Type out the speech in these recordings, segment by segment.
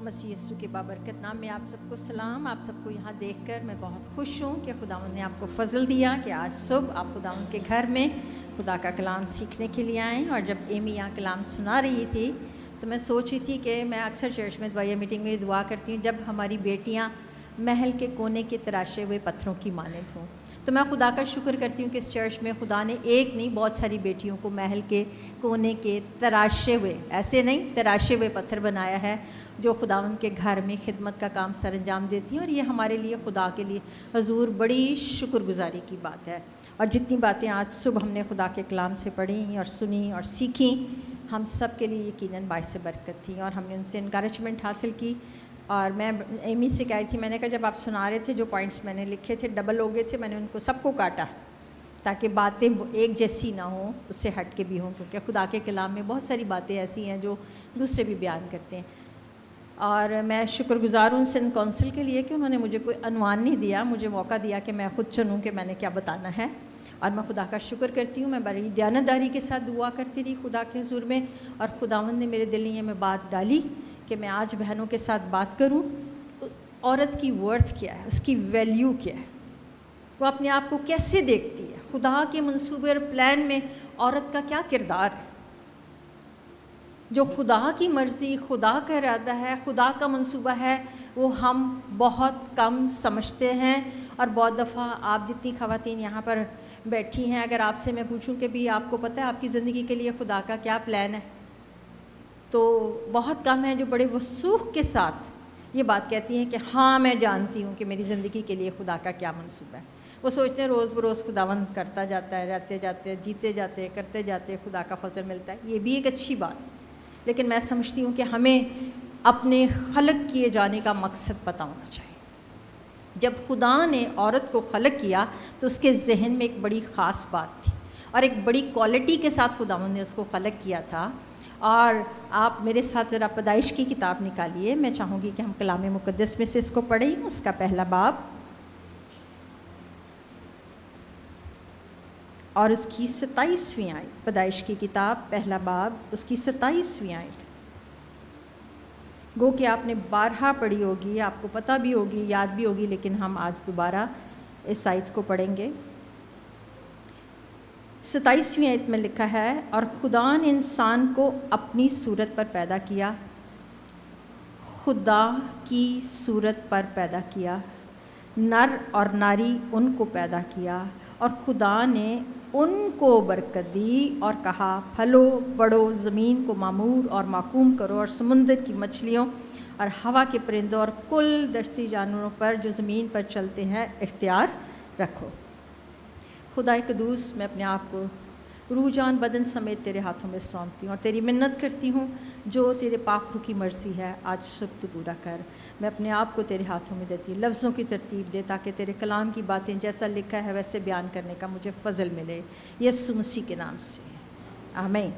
مسیح یسوع کے بابرکت نام میں آپ سب کو سلام. آپ سب کو یہاں دیکھ کر میں بہت خوش ہوں کہ خداوند نے آپ کو فضل دیا کہ آج صبح آپ خداوند کے گھر میں خدا کا کلام سیکھنے کے لیے آئیں. اور جب ایمی یہاں کلام سنا رہی تھی تو میں سوچ رہی تھی کہ میں اکثر چرچ میں دعائیہ میٹنگ میں دعا کرتی ہوں جب ہماری بیٹیاں محل کے کونے کے تراشے ہوئے پتھروں کی مانند ہوں. تو میں خدا کا شکر کرتی ہوں کہ اس چرچ میں خدا نے ایک نہیں بہت ساری بیٹیوں کو محل کے کونے کے تراشے ہوئے، ایسے نہیں تراشے ہوئے پتھر بنایا ہے، جو خداوند کے گھر میں خدمت کا کام سر انجام دیتی ہیں. اور یہ ہمارے لیے خدا کے لیے حضور بڑی شکر گزاری کی بات ہے. اور جتنی باتیں آج صبح ہم نے خدا کے کلام سے پڑھی اور سنی اور سیکھیں، ہم سب کے لیے یقیناً باعث برکت تھیں اور ہم نے ان سے انکریجمنٹ حاصل کی. اور میں ایمی سے کہی تھی، میں نے کہا جب آپ سنا رہے تھے جو پوائنٹس میں نے لکھے تھے ڈبل ہو گئے تھے، میں نے ان کو سب کو کاٹا تاکہ باتیں ایک جیسی نہ ہوں، اس سے ہٹ کے بھی ہوں، کیونکہ خدا کے کلام میں بہت ساری باتیں ایسی ہیں جو دوسرے بھی بیان کرتے ہیں. اور میں شکر گزار ہوں سندھ کونسل کے لیے کہ انہوں نے مجھے کوئی عنوان نہیں دیا، مجھے موقع دیا کہ میں خود چنوں کہ میں نے کیا بتانا ہے. اور میں خدا کا شکر کرتی ہوں. میں بڑی دیانتداری کے ساتھ دعا کرتی رہی خدا کے حضور میں، اور خداوند نے میرے دل میں بات ڈالی کہ میں آج بہنوں کے ساتھ بات کروں. عورت کی ورتھ کیا ہے، اس کی ویلیو کیا ہے، وہ اپنے آپ کو کیسے دیکھتی ہے، خدا کے منصوبے اور پلان میں عورت کا کیا کردار ہے. جو خدا کی مرضی، خدا کا ارادہ ہے، خدا کا منصوبہ ہے، وہ ہم بہت کم سمجھتے ہیں. اور بہت دفعہ آپ جتنی خواتین یہاں پر بیٹھی ہیں، اگر آپ سے میں پوچھوں کہ بھی آپ کو پتہ ہے آپ کی زندگی کے لیے خدا کا کیا پلان ہے، تو بہت کم ہیں جو بڑے وثوق کے ساتھ یہ بات کہتی ہیں کہ ہاں میں جانتی ہوں کہ میری زندگی کے لیے خدا کا کیا منصوبہ ہے. وہ سوچتے ہیں روز بروز خداوند کرتا جاتا ہے، رہتے جاتے ہیں، جیتے جاتے ہیں، کرتے جاتے ہیں، خدا کا فضل ملتا ہے. یہ بھی ایک اچھی بات ہے، لیکن میں سمجھتی ہوں کہ ہمیں اپنے خلق کیے جانے کا مقصد پتہ ہونا چاہیے. جب خدا نے عورت کو خلق کیا تو اس کے ذہن میں ایک بڑی خاص بات تھی اور ایک بڑی کوالٹی کے ساتھ خداوند نے اس کو خلق کیا تھا. اور آپ میرے ساتھ ذرا پیدائش کی کتاب نکالیے. میں چاہوں گی کہ ہم کلام مقدس میں سے اس کو پڑھیں. اس کا پہلا باب اور اس کی 27ویں آیت. پیدائش کی کتاب پہلا باب، اس کی 27ویں آیت. گو کہ آپ نے بارہا پڑھی ہوگی، آپ کو پتہ بھی ہوگی، یاد بھی ہوگی، لیکن ہم آج دوبارہ اس آیت کو پڑھیں گے. 27ویں آیت میں لکھا ہے، اور خدا نے انسان کو اپنی صورت پر پیدا کیا، خدا کی صورت پر پیدا کیا، نر اور ناری ان کو پیدا کیا. اور خدا نے ان کو برکت دی اور کہا پھلو بڑھو، زمین کو معمور اور محکوم کرو، اور سمندر کی مچھلیوں اور ہوا کے پرندوں اور کل دشتی جانوروں پر جو زمین پر چلتے ہیں اختیار رکھو. خدا قدوس، میں اپنے آپ کو روح جان بدن سمیت تیرے ہاتھوں میں سونپتی ہوں اور تیری منت کرتی ہوں جو تیرے پاک روح کی مرضی ہے آج صبح تو پورا کر. میں اپنے آپ کو تیرے ہاتھوں میں دیتی ہوں، لفظوں کی ترتیب دے تاکہ تیرے کلام کی باتیں جیسا لکھا ہے ویسے بیان کرنے کا مجھے فضل ملے، یسوع مسیح کے نام سے آمین.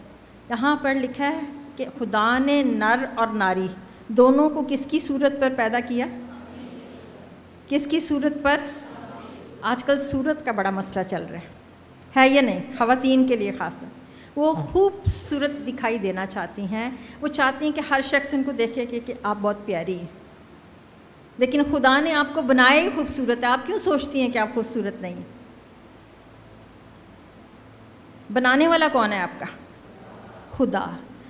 یہاں پر لکھا ہے کہ خدا نے نر اور ناری دونوں کو کس کی صورت پر پیدا کیا؟ کس کی صورت پر؟ آج کل صورت کا بڑا مسئلہ چل رہا ہے یا نہیں؟ خواتین کے لیے خاص طور وہ خوبصورت دکھائی دینا چاہتی ہیں، وہ چاہتی ہیں کہ ہر شخص ان کو دیکھے کہ آپ بہت پیاری ہیں. لیکن خدا نے آپ کو بنایا ہی خوبصورت ہے. آپ کیوں سوچتی ہیں کہ آپ خوبصورت نہیں ہیں؟ بنانے والا کون ہے آپ کا؟ خدا.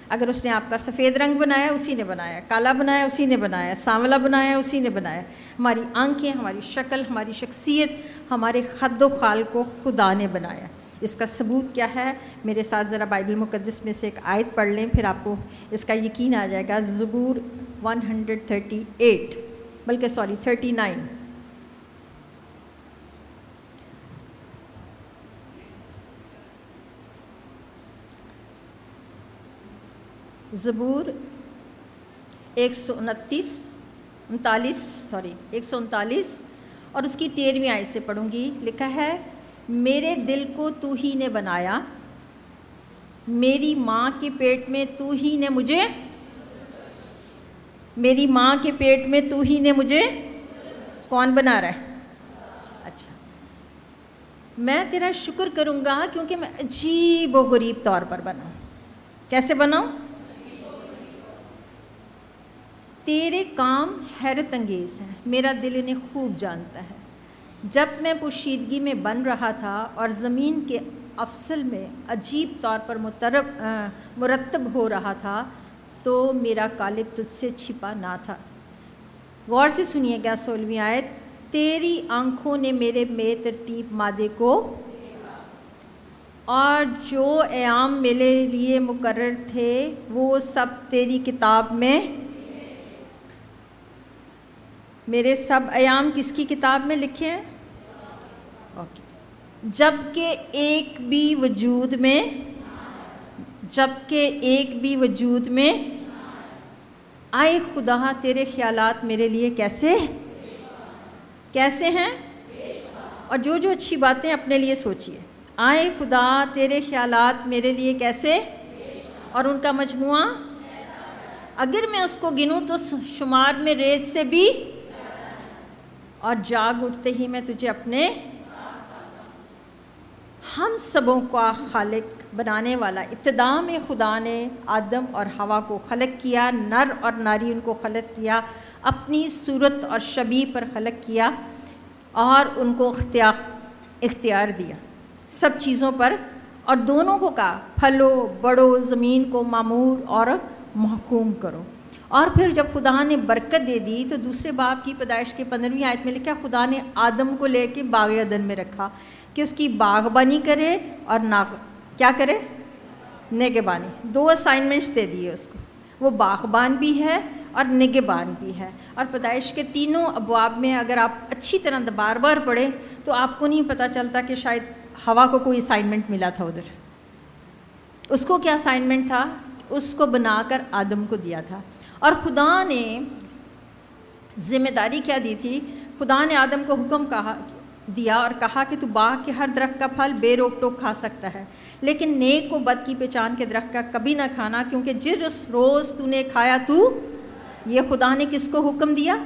اگر اس نے آپ کا سفید رنگ بنایا اسی نے بنایا، کالا بنایا اسی نے بنایا، سانولا بنایا اسی نے بنایا. ہماری آنکھیں، ہماری شکل، ہماری شخصیت، ہمارے خد و خال کو خدا نے بنایا. اس کا ثبوت کیا ہے؟ میرے ساتھ ذرا بائبل مقدس میں سے ایک آیت پڑھ لیں، پھر آپ کو اس کا یقین آ جائے گا. زبور 138 بلکہ 39. زبور 139 اور اس کی 13ویں آیت سے پڑھوں گی. لکھا ہے، میرے دل کو تو ہی نے بنایا، میری ماں کے پیٹ میں تو ہی نے مجھے، میری ماں کے پیٹ میں تو ہی نے مجھے. کون بنا رہا ہے؟ اچھا، میں تیرا شکر کروں گا کیونکہ میں عجیب و غریب طور پر بناؤں. کیسے بناؤں؟ تیرے کام حیرت انگیز ہیں، میرا دل انہیں خوب جانتا ہے۔ جب میں پوشیدگی میں بن رہا تھا اور زمین کے افصل میں عجیب طور پر مرتب ہو رہا تھا تو میرا قالب تجھ سے چھپا نہ تھا۔ غور سے سنیے گا 16ویں آیت، تیری آنکھوں نے میرے بے ترتیب مادے کو اور جو ایام میرے لیے مقرر تھے وہ سب تیری کتاب میں، میرے سب ایام کس کی کتاب میں لکھے ہیں؟ اوکے۔ جبکہ ایک بھی وجود میں آئے خدا تیرے خیالات میرے لیے کیسے ہیں؟ اور جو اچھی باتیں اپنے لیے سوچیے، آئے خدا تیرے خیالات میرے لیے کیسے، اور ان کا مجموعہ اگر میں اس کو گنوں تو شمار میں ریت سے بھی، اور جاگ اٹھتے ہی میں تجھے اپنے ہم سبوں کا خالق بنانے والا۔ ابتدا میں خدا نے آدم اور حوا کو خلق کیا، نر اور ناری ان کو خلق کیا، اپنی صورت اور شبیہ پر خلق کیا اور ان کو اختیار دیا سب چیزوں پر، اور دونوں کو کہا پھلو بڑھو، زمین کو معمور اور محکوم کرو۔ اور پھر جب خدا نے برکت دے دی تو دوسرے باب کی پیدائش کے 15ویں آیت میں لکھا، خدا نے آدم کو لے کے باغ عدن میں رکھا کہ اس کی باغبانی کرے اور کیا کرے، نگہبانی۔ 2 اسائنمنٹس دے دیے اس کو، وہ باغبان بھی ہے اور نگہبان بھی ہے۔ اور پیدائش کے تینوں ابواب میں اگر آپ اچھی طرح بار بار پڑھیں تو آپ کو نہیں پتہ چلتا کہ شاید ہوا کو کوئی اسائنمنٹ ملا تھا ادھر۔ اس کو کیا اسائنمنٹ تھا؟ اس کو بنا کر آدم کو دیا تھا۔ اور خدا نے ذمہ داری کیا دی تھی؟ خدا نے آدم کو حکم دیا اور کہا کہ تو باغ کے ہر درخت کا پھل بے روک ٹوک کھا سکتا ہے، لیکن نیک و بد کی پہچان کے درخت کا کبھی نہ کھانا، کیونکہ جس روز تو نے کھایا یہ خدا نے کس کو حکم دیا؟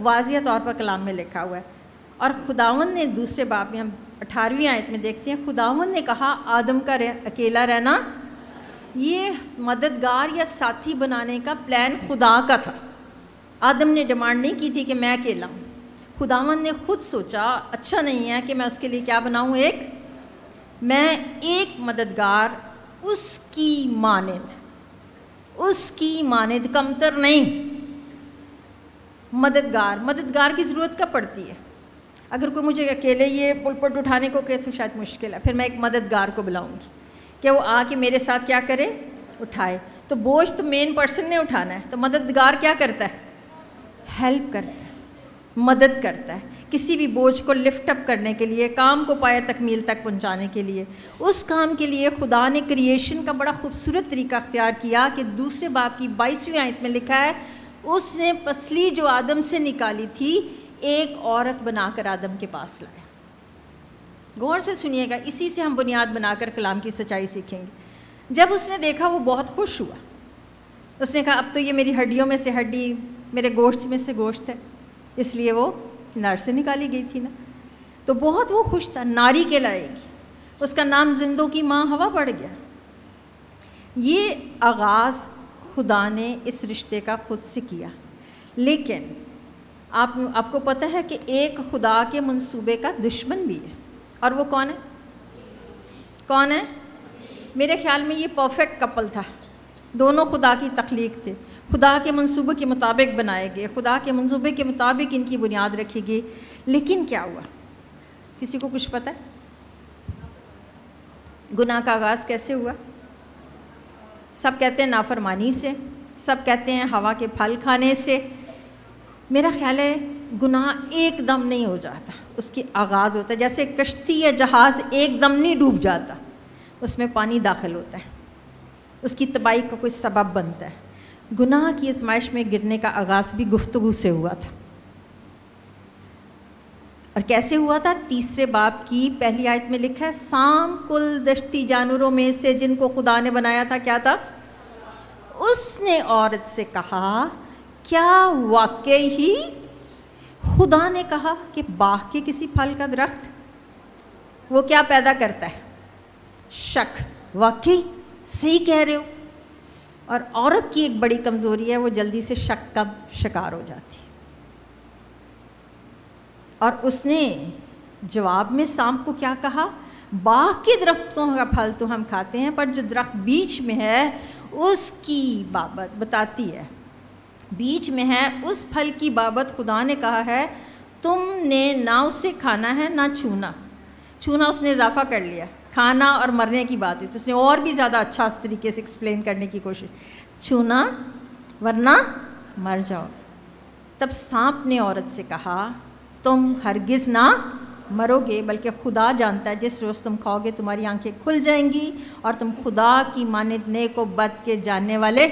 واضح طور پر کلام میں لکھا ہوا ہے۔ اور خداوند نے دوسرے باب میں ہم 18ویں آیت میں دیکھتے ہیں، خداوند نے کہا آدم کا اکیلا رہنا، یہ مددگار یا ساتھی بنانے کا پلان خدا کا تھا۔ آدم نے ڈیمانڈ نہیں کی تھی کہ میں اکیلا ہوں، خداوند نے خود سوچا اچھا نہیں ہے کہ میں اس کے لیے کیا بناؤں، ایک مددگار اس کی مانند کمتر نہیں۔ مددگار کی ضرورت کب پڑتی ہے؟ اگر کوئی مجھے اکیلے یہ پلپٹ اٹھانے کو کہے تو شاید مشکل ہے، پھر میں ایک مددگار کو بلاؤں گی کہ وہ آ کے میرے ساتھ کیا کرے، اٹھائے۔ تو بوجھ تو مین پرسن نے اٹھانا ہے، تو مددگار کیا کرتا ہے؟ ہیلپ کرتا ہے، مدد کرتا ہے کسی بھی بوجھ کو لفٹ اپ کرنے کے لیے، کام کو پایہ تکمیل تک پہنچانے کے لیے۔ اس کام کے لیے خدا نے کریشن کا بڑا خوبصورت طریقہ اختیار کیا کہ دوسرے باب کی 22ویں آیت میں لکھا ہے، اس نے پسلی جو آدم سے نکالی تھی ایک عورت بنا کر آدم کے پاس لایا۔ غور سے سنیے گا، اسی سے ہم بنیاد بنا کر کلام کی سچائی سیکھیں گے۔ جب اس نے دیکھا وہ بہت خوش ہوا، اس نے کہا اب تو یہ میری ہڈیوں میں سے ہڈی، میرے گوشت میں سے گوشت ہے، اس لیے وہ نر سے نکالی گئی تھی نا، تو بہت وہ خوش تھا، ناری کہلائے گی، اس کا نام زندوں کی ماں ہوا پڑ گیا۔ یہ آغاز خدا نے اس رشتے کا خود سے کیا، لیکن آپ کو پتہ ہے کہ ایک خدا کے منصوبے کا دشمن بھی ہے، اور وہ کون ہے؟ میرے خیال میں یہ پرفیکٹ کپل تھا، دونوں خدا کی تخلیق تھے، خدا کے منصوبے کے مطابق بنائے گئے، خدا کے منصوبے کے مطابق ان کی بنیاد رکھی گئی۔ لیکن کیا ہوا؟ کسی کو کچھ پتہ ہے؟ گناہ کا آغاز کیسے ہوا؟ سب کہتے ہیں نافرمانی سے، سب کہتے ہیں ہوا کے پھل کھانے سے۔ میرا خیال ہے گناہ ایک دم نہیں ہو جاتا، اس کی آغاز ہوتا ہے، جیسے کشتی یا جہاز ایک دم نہیں ڈوب جاتا، اس میں پانی داخل ہوتا ہے، اس کی تباہی کا کوئی سبب بنتا ہے۔ گناہ کی آزمائش میں گرنے کا آغاز بھی گفتگو سے ہوا تھا، اور کیسے ہوا تھا؟ تیسرے باب کی پہلی آیت میں لکھا ہے، سام کل دشتی جانوروں میں سے جن کو خدا نے بنایا تھا کیا تھا؟ اس نے عورت سے کہا کیا واقعی ہی خدا نے کہا کہ باغ کے کسی پھل کا درخت وہ کیا پیدا کرتا ہے؟ شک، واقعی صحیح کہہ رہے ہو، اور عورت کی ایک بڑی کمزوری ہے، وہ جلدی سے شک کا شکار ہو جاتی ہے۔ اور اس نے جواب میں سانپ کو کیا کہا؟ باغ کے درختوں کا پھل تو ہم کھاتے ہیں، پر جو درخت بیچ میں ہے اس کی بابت بتاتی ہے، بیچ میں ہے اس پھل کی بابت خدا نے کہا ہے تم نے نہ اسے کھانا ہے نہ چھونا۔ چھونا اس نے اضافہ کر لیا، کھانا اور مرنے کی بات ہے تو اس نے اور بھی زیادہ اچھا اس طریقے سے ایکسپلین کرنے کی کوشش، چھونا ورنہ مر جاؤ۔ تب سانپ نے عورت سے کہا تم ہرگز نہ مرو گے، بلکہ خدا جانتا ہے جس روز تم کھاؤ گے تمہاری آنکھیں کھل جائیں گی اور تم خدا کی مانند نیک و بد کے جاننے والے۔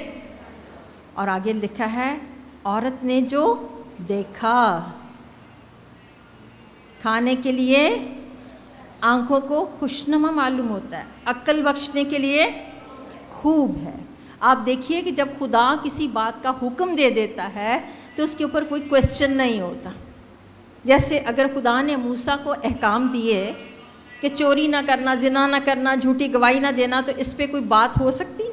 اور آگے لکھا ہے عورت نے جو دیکھا، کھانے کے لیے آنکھوں کو خوشنما معلوم ہوتا ہے، عقل بخشنے کے لیے خوب ہے۔ آپ دیکھیے کہ جب خدا کسی بات کا حکم دے دیتا ہے تو اس کے اوپر کوئی کویسچن نہیں ہوتا۔ جیسے اگر خدا نے موسیٰ کو احکام دیے کہ چوری نہ کرنا، زنا نہ کرنا، جھوٹی گواہی نہ دینا، تو اس پہ کوئی بات ہو سکتی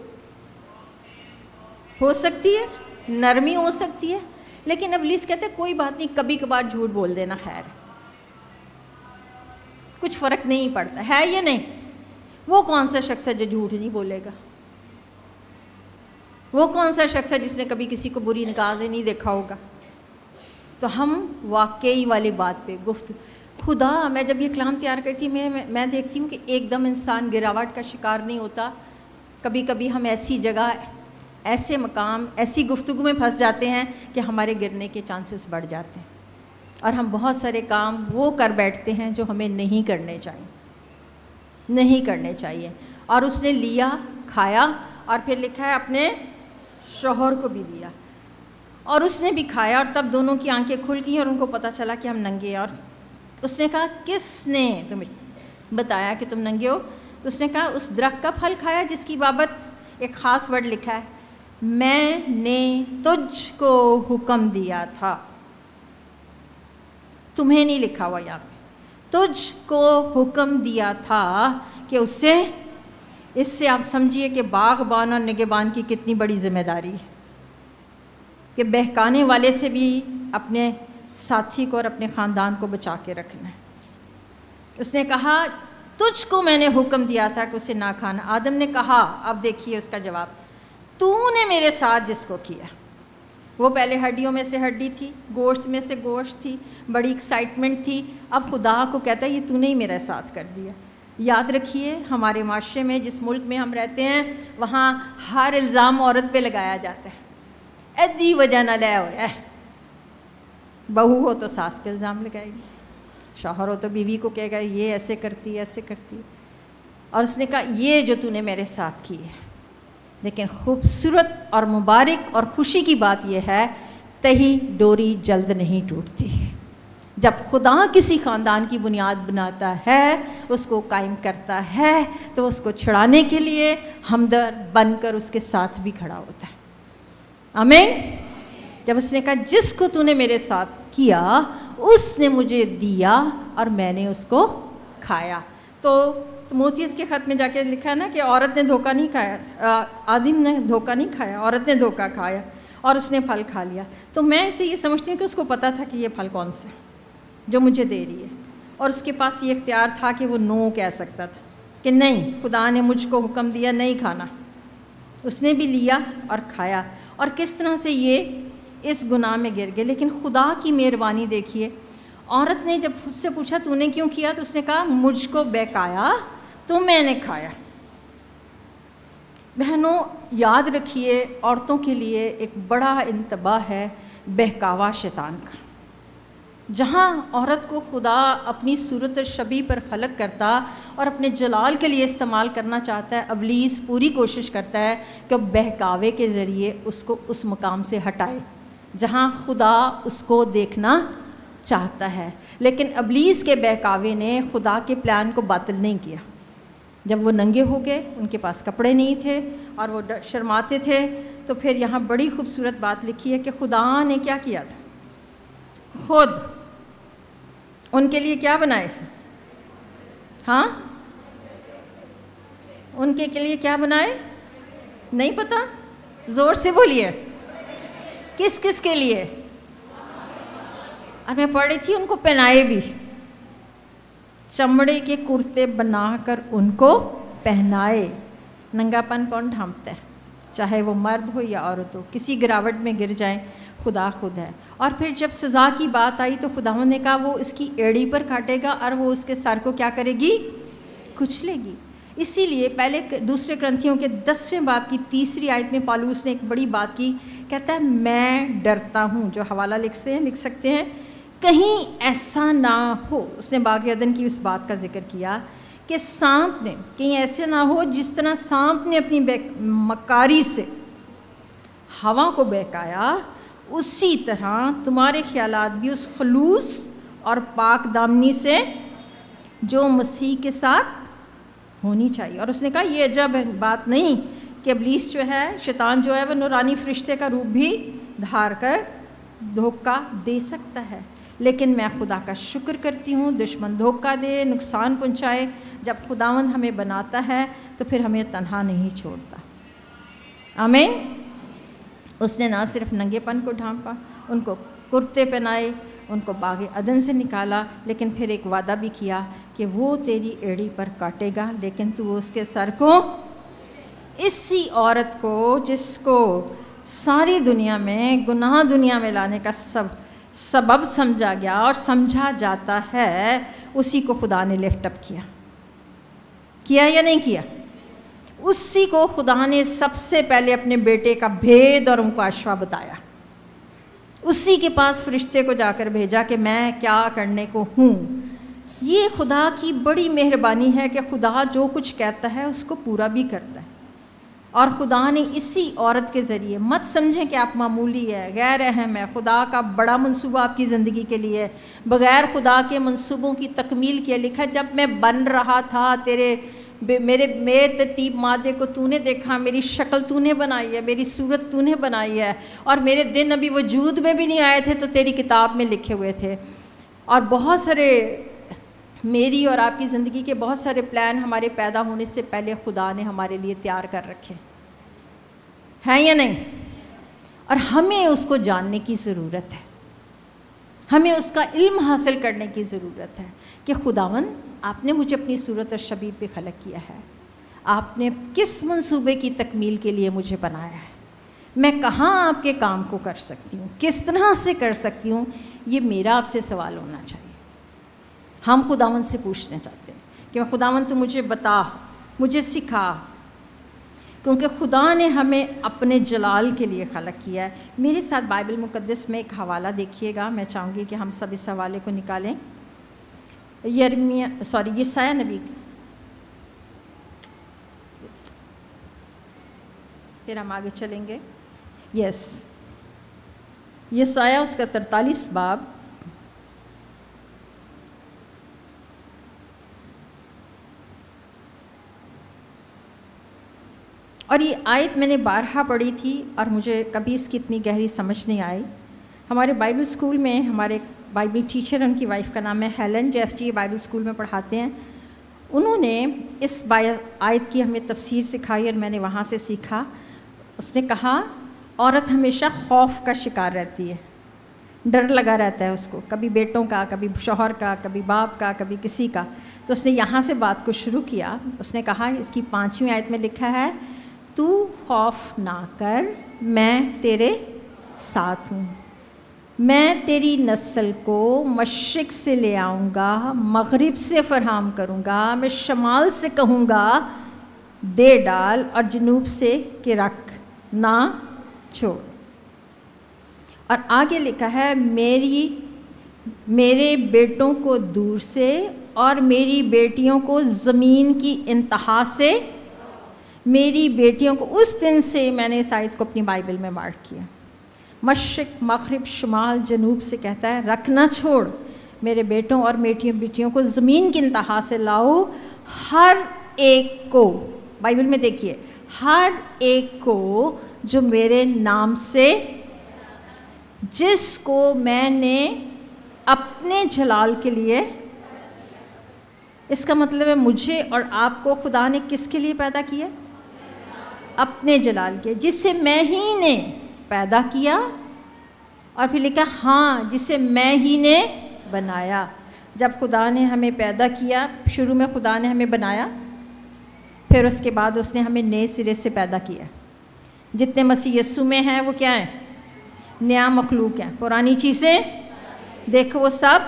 ہے، نرمی ہو سکتی ہے، لیکن ابلیس کہتے ہیں کوئی بات نہیں، کبھی کبھار جھوٹ بول دینا خیر ہے، کچھ فرق نہیں پڑتا ہے یا نہیں۔ وہ کون سا شخص ہے جو جھوٹ نہیں بولے گا؟ وہ کون سا شخص ہے جس نے کبھی کسی کو بری نگاہ سے نہیں دیکھا ہوگا؟ تو ہم واقعی والی بات پہ خدا، میں جب یہ کلام تیار کرتی میں دیکھتی ہوں کہ ایک دم انسان گراوٹ کا شکار نہیں ہوتا۔ کبھی کبھی ہم ایسی جگہ، ایسے مقام، ایسی گفتگو میں پھنس جاتے ہیں کہ ہمارے گرنے کے چانسز بڑھ جاتے ہیں، اور ہم بہت سارے کام وہ کر بیٹھتے ہیں جو ہمیں نہیں کرنے چاہیے۔ اور اس نے لیا، کھایا، اور پھر لکھا ہے اپنے شوہر کو بھی دیا، اور اس نے بھی کھایا، اور تب دونوں کی آنکھیں کھل گئیں اور ان کو پتہ چلا کہ ہم ننگے ہیں۔ اور اس نے کہا کس نے تمہیں بتایا کہ تم ننگے ہو؟ تو اس نے کہا اس درخت کا پھل کھایا جس کی بابت ایک خاص ورڈ لکھا ہے، میں نے تجھ کو حکم دیا تھا۔ تمہیں نہیں لکھا ہوا یہاں پہ، تجھ کو حکم دیا تھا کہ اس سے آپ سمجھیے کہ باغبان اور نگہبان کی کتنی بڑی ذمہ داری ہے کہ بہکانے والے سے بھی اپنے ساتھی کو اور اپنے خاندان کو بچا کے رکھنا ہے۔ اس نے کہا تجھ کو میں نے حکم دیا تھا کہ اسے نہ کھانا۔ آدم نے کہا، اب دیکھیے اس کا جواب، تو نے میرے ساتھ جس کو کیا، وہ پہلے ہڈیوں میں سے ہڈی تھی، گوشت میں سے گوشت تھی، بڑی ایکسائٹمنٹ تھی، اب خدا کو کہتا ہے یہ تو نے ہی میرے ساتھ کر دیا۔ یاد رکھیے ہمارے معاشرے میں، جس ملک میں ہم رہتے ہیں، وہاں ہر الزام عورت پہ لگایا جاتا ہے، ایدی وجہ نہ لے ہوا ہے۔ بہو ہو تو ساس پہ الزام لگائے گی، شوہر ہو تو بیوی کو کہے گا یہ ایسے کرتی ہے، ایسے کرتی ہے۔ اور اس نے کہا یہ جو تو نے میرے ساتھ کی ہے، لیکن خوبصورت اور مبارک اور خوشی کی بات یہ ہے تہی ڈوری جلد نہیں ٹوٹتی۔ جب خدا کسی خاندان کی بنیاد بناتا ہے، اس کو قائم کرتا ہے، تو اس کو چھڑانے کے لیے ہمدرد بن کر اس کے ساتھ بھی کھڑا ہوتا ہے۔ آمین۔ جب اس نے کہا جس کو تو نے میرے ساتھ کیا اس نے مجھے دیا اور میں نے اس کو کھایا۔ تو تیموتھیوس کے خط میں جا کے لکھا ہے نا کہ عورت نے دھوکہ نہیں کھایا، آدم نے دھوکہ نہیں کھایا، عورت نے دھوکہ کھایا اور اس نے پھل کھا لیا۔ تو میں اسے یہ سمجھتی ہوں کہ اس کو پتہ تھا کہ یہ پھل کون سا ہے جو مجھے دے رہی ہے، اور اس کے پاس یہ اختیار تھا کہ وہ نو کہہ سکتا تھا کہ نہیں، خدا نے مجھ کو حکم دیا نہیں کھانا۔ اس نے بھی لیا اور کھایا، اور کس طرح سے یہ اس گناہ میں گر گئے۔ لیکن خدا کی مہربانی دیکھیے، عورت نے جب خود سے پوچھا تو نے کیوں کیا، تو اس نے کہا مجھ کو بہکایا تو میں نے کھایا۔ بہنوں یاد رکھیے، عورتوں کے لیے ایک بڑا انتباہ ہے بہکاوا شیطان کا۔ جہاں عورت کو خدا اپنی صورت شبیہ پر خلق کرتا اور اپنے جلال کے لیے استعمال کرنا چاہتا ہے، ابلیس پوری کوشش کرتا ہے کہ بہکاوے کے ذریعے اس کو اس مقام سے ہٹائے جہاں خدا اس کو دیکھنا چاہتا ہے۔ لیکن ابلیس کے بہکاوے نے خدا کے پلان کو باطل نہیں کیا۔ جب وہ ننگے ہو گئے، ان کے پاس کپڑے نہیں تھے اور وہ شرماتے تھے، تو پھر یہاں بڑی خوبصورت بات لکھی ہے کہ خدا نے کیا کیا تھا، خود ان کے لیے کیا بنائے، ہاں ان کے لیے کیا بنائے، نہیں پتا، زور سے بولیے. کس کس کے لیے؟ اور میں پڑھ رہی تھی ان کو پہنائے بھی. چمڑے کے کرتے بنا کر ان کو پہنائے. ننگا پن کون ڈھانپتا ہے؟ چاہے وہ مرد ہو یا عورت ہو. کسی گراوٹ میں گر جائیں، خدا خود ہے. اور پھر جب سزا کی بات آئی تو خداوند نے کہا وہ اس کی ایڑی پر کاٹے گا اور وہ اس کے سر کو کیا کرے گی؟ کچلے گی. اسی لیے پہلے دوسرے کرنتھیوں کے 10ویں باب کی 3 آیت میں پالوس نے ایک بڑی بات کی. کہتا ہے میں ڈرتا ہوں. جو حوالہ لکھ سکتے ہیں، کہیں ایسا نہ ہو. اس نے باغ عدن کی اس بات کا ذکر کیا کہ سانپ نے، کہیں ایسے نہ ہو جس طرح سانپ نے اپنی مکاری سے ہوا کو بہکایا، اسی طرح تمہارے خیالات بھی اس خلوص اور پاک دامنی سے جو مسیح کے ساتھ ہونی چاہیے. اور اس نے کہا یہ عجب بات نہیں کہ ابلیس جو ہے، شیطان جو ہے، وہ نورانی فرشتے کا روپ بھی دھار کر دھوکہ دے سکتا ہے. لیکن میں خدا کا شکر کرتی ہوں، دشمن دھوکہ دے، نقصان پہنچائے، جب خداوند ہمیں بناتا ہے تو پھر ہمیں تنہا نہیں چھوڑتا. آمین. اس نے نہ صرف ننگے پن کو ڈھانپا، ان کو کرتے پہنائے، ان کو باغ عدن سے نکالا، لیکن پھر ایک وعدہ بھی کیا کہ وہ تیری ایڑی پر کاٹے گا لیکن تو اس کے سر کو. اسی عورت کو جس کو ساری دنیا میں گناہ دنیا میں لانے کا سبب سمجھا گیا اور سمجھا جاتا ہے، اسی کو خدا نے لفٹ اپ کیا یا نہیں کیا؟ اسی کو خدا نے سب سے پہلے اپنے بیٹے کا بھید اور مکاشفہ بتایا. اسی کے پاس فرشتے کو جا کر بھیجا کہ میں کیا کرنے کو ہوں. یہ خدا کی بڑی مہربانی ہے کہ خدا جو کچھ کہتا ہے اس کو پورا بھی کرتا ہے. اور خدا نے اسی عورت کے ذریعے، مت سمجھیں کہ آپ معمولی ہے، غیر اہم ہے. خدا کا بڑا منصوبہ آپ کی زندگی کے لیے، بغیر خدا کے منصوبوں کی تکمیل کیا. لکھا جب میں بن رہا تھا میرے ترتیب مادے کو تو نے دیکھا، میری شکل تو نے بنائی ہے، میری صورت تو نے بنائی ہے، اور میرے دن ابھی وجود میں بھی نہیں آئے تھے تو تیری کتاب میں لکھے ہوئے تھے. اور بہت سارے میری اور آپ کی زندگی کے بہت سارے پلان ہمارے پیدا ہونے سے پہلے خدا نے ہمارے لیے تیار کر رکھے ہیں یا نہیں؟ اور ہمیں اس کو جاننے کی ضرورت ہے، ہمیں اس کا علم حاصل کرنے کی ضرورت ہے کہ خداوند آپ نے مجھے اپنی صورت اور شبیہ پہ خلق کیا ہے، آپ نے کس منصوبے کی تکمیل کے لیے مجھے بنایا ہے، میں کہاں آپ کے کام کو کر سکتی ہوں، کس طرح سے کر سکتی ہوں. یہ میرا آپ سے سوال ہونا چاہیے. ہم خداوند سے پوچھنا چاہتے ہیں کہ خداوند تو مجھے بتا، مجھے سکھا، کیونکہ خدا نے ہمیں اپنے جلال کے لیے خلق کیا ہے. میرے ساتھ بائبل مقدس میں ایک حوالہ دیکھیے گا. میں چاہوں گی کہ ہم سب اس حوالے کو نکالیں. یسایہ نبی، پھر ہم آگے چلیں گے. یسایہ اس کا 43 باب. اور یہ آیت میں نے بارہا پڑھی تھی اور مجھے کبھی اس کی اتنی گہری سمجھ نہیں آئی. ہمارے بائبل اسکول میں ہمارے بائبل ٹیچر، ان کی وائف کا نام ہے ہیلن، جو FGA بائبل اسکول میں پڑھاتے ہیں. انہوں نے اس آیت کی ہمیں تفسیر سکھائی اور میں نے وہاں سے سیکھا. اس نے کہا عورت ہمیشہ خوف کا شکار رہتی ہے، ڈر لگا رہتا ہے اس کو، کبھی بیٹوں کا، کبھی شوہر کا، کبھی باپ کا، کبھی کسی کا. تو اس نے یہاں سے بات کو شروع کیا. اس نے کہا، اس کی 5ویں آیت میں لکھا ہے، تو خوف نہ کر، میں تیرے ساتھ ہوں، میں تیری نسل کو مشرق سے لے آؤں گا، مغرب سے فراہم کروں گا، میں شمال سے کہوں گا دے ڈال، اور جنوب سے کہ رکھ نہ چھوڑ. اور آگے لکھا ہے، میرے بیٹوں کو دور سے اور میری بیٹیوں کو زمین کی انتہا سے، میری بیٹیوں کو اس دن سے. میں نے اس آیت کو اپنی بائبل میں مارک کیا. مشرق، مغرب، شمال، جنوب سے کہتا ہے رکھنا چھوڑ، میرے بیٹوں اور بیٹیوں کو زمین کی انتہا سے لاؤ. ہر ایک کو، بائبل میں دیکھیے، ہر ایک کو جو میرے نام سے، جس کو میں نے اپنے جلال کے لیے. اس کا مطلب ہے مجھے اور آپ کو خدا نے کس کے لیے پیدا کیا؟ اپنے جلال کے، جسے میں ہی نے پیدا کیا، اور پھر لکھا ہاں جسے میں ہی نے بنایا۔ جب خدا نے ہمیں پیدا کیا، شروع میں خدا نے ہمیں بنایا، پھر اس کے بعد اس نے ہمیں نئے سرے سے پیدا کیا۔ جتنے مسیح یسوع میں ہیں وہ کیا ہیں؟ نیا مخلوق ہیں۔ پرانی چیزیں دیکھو وہ سب،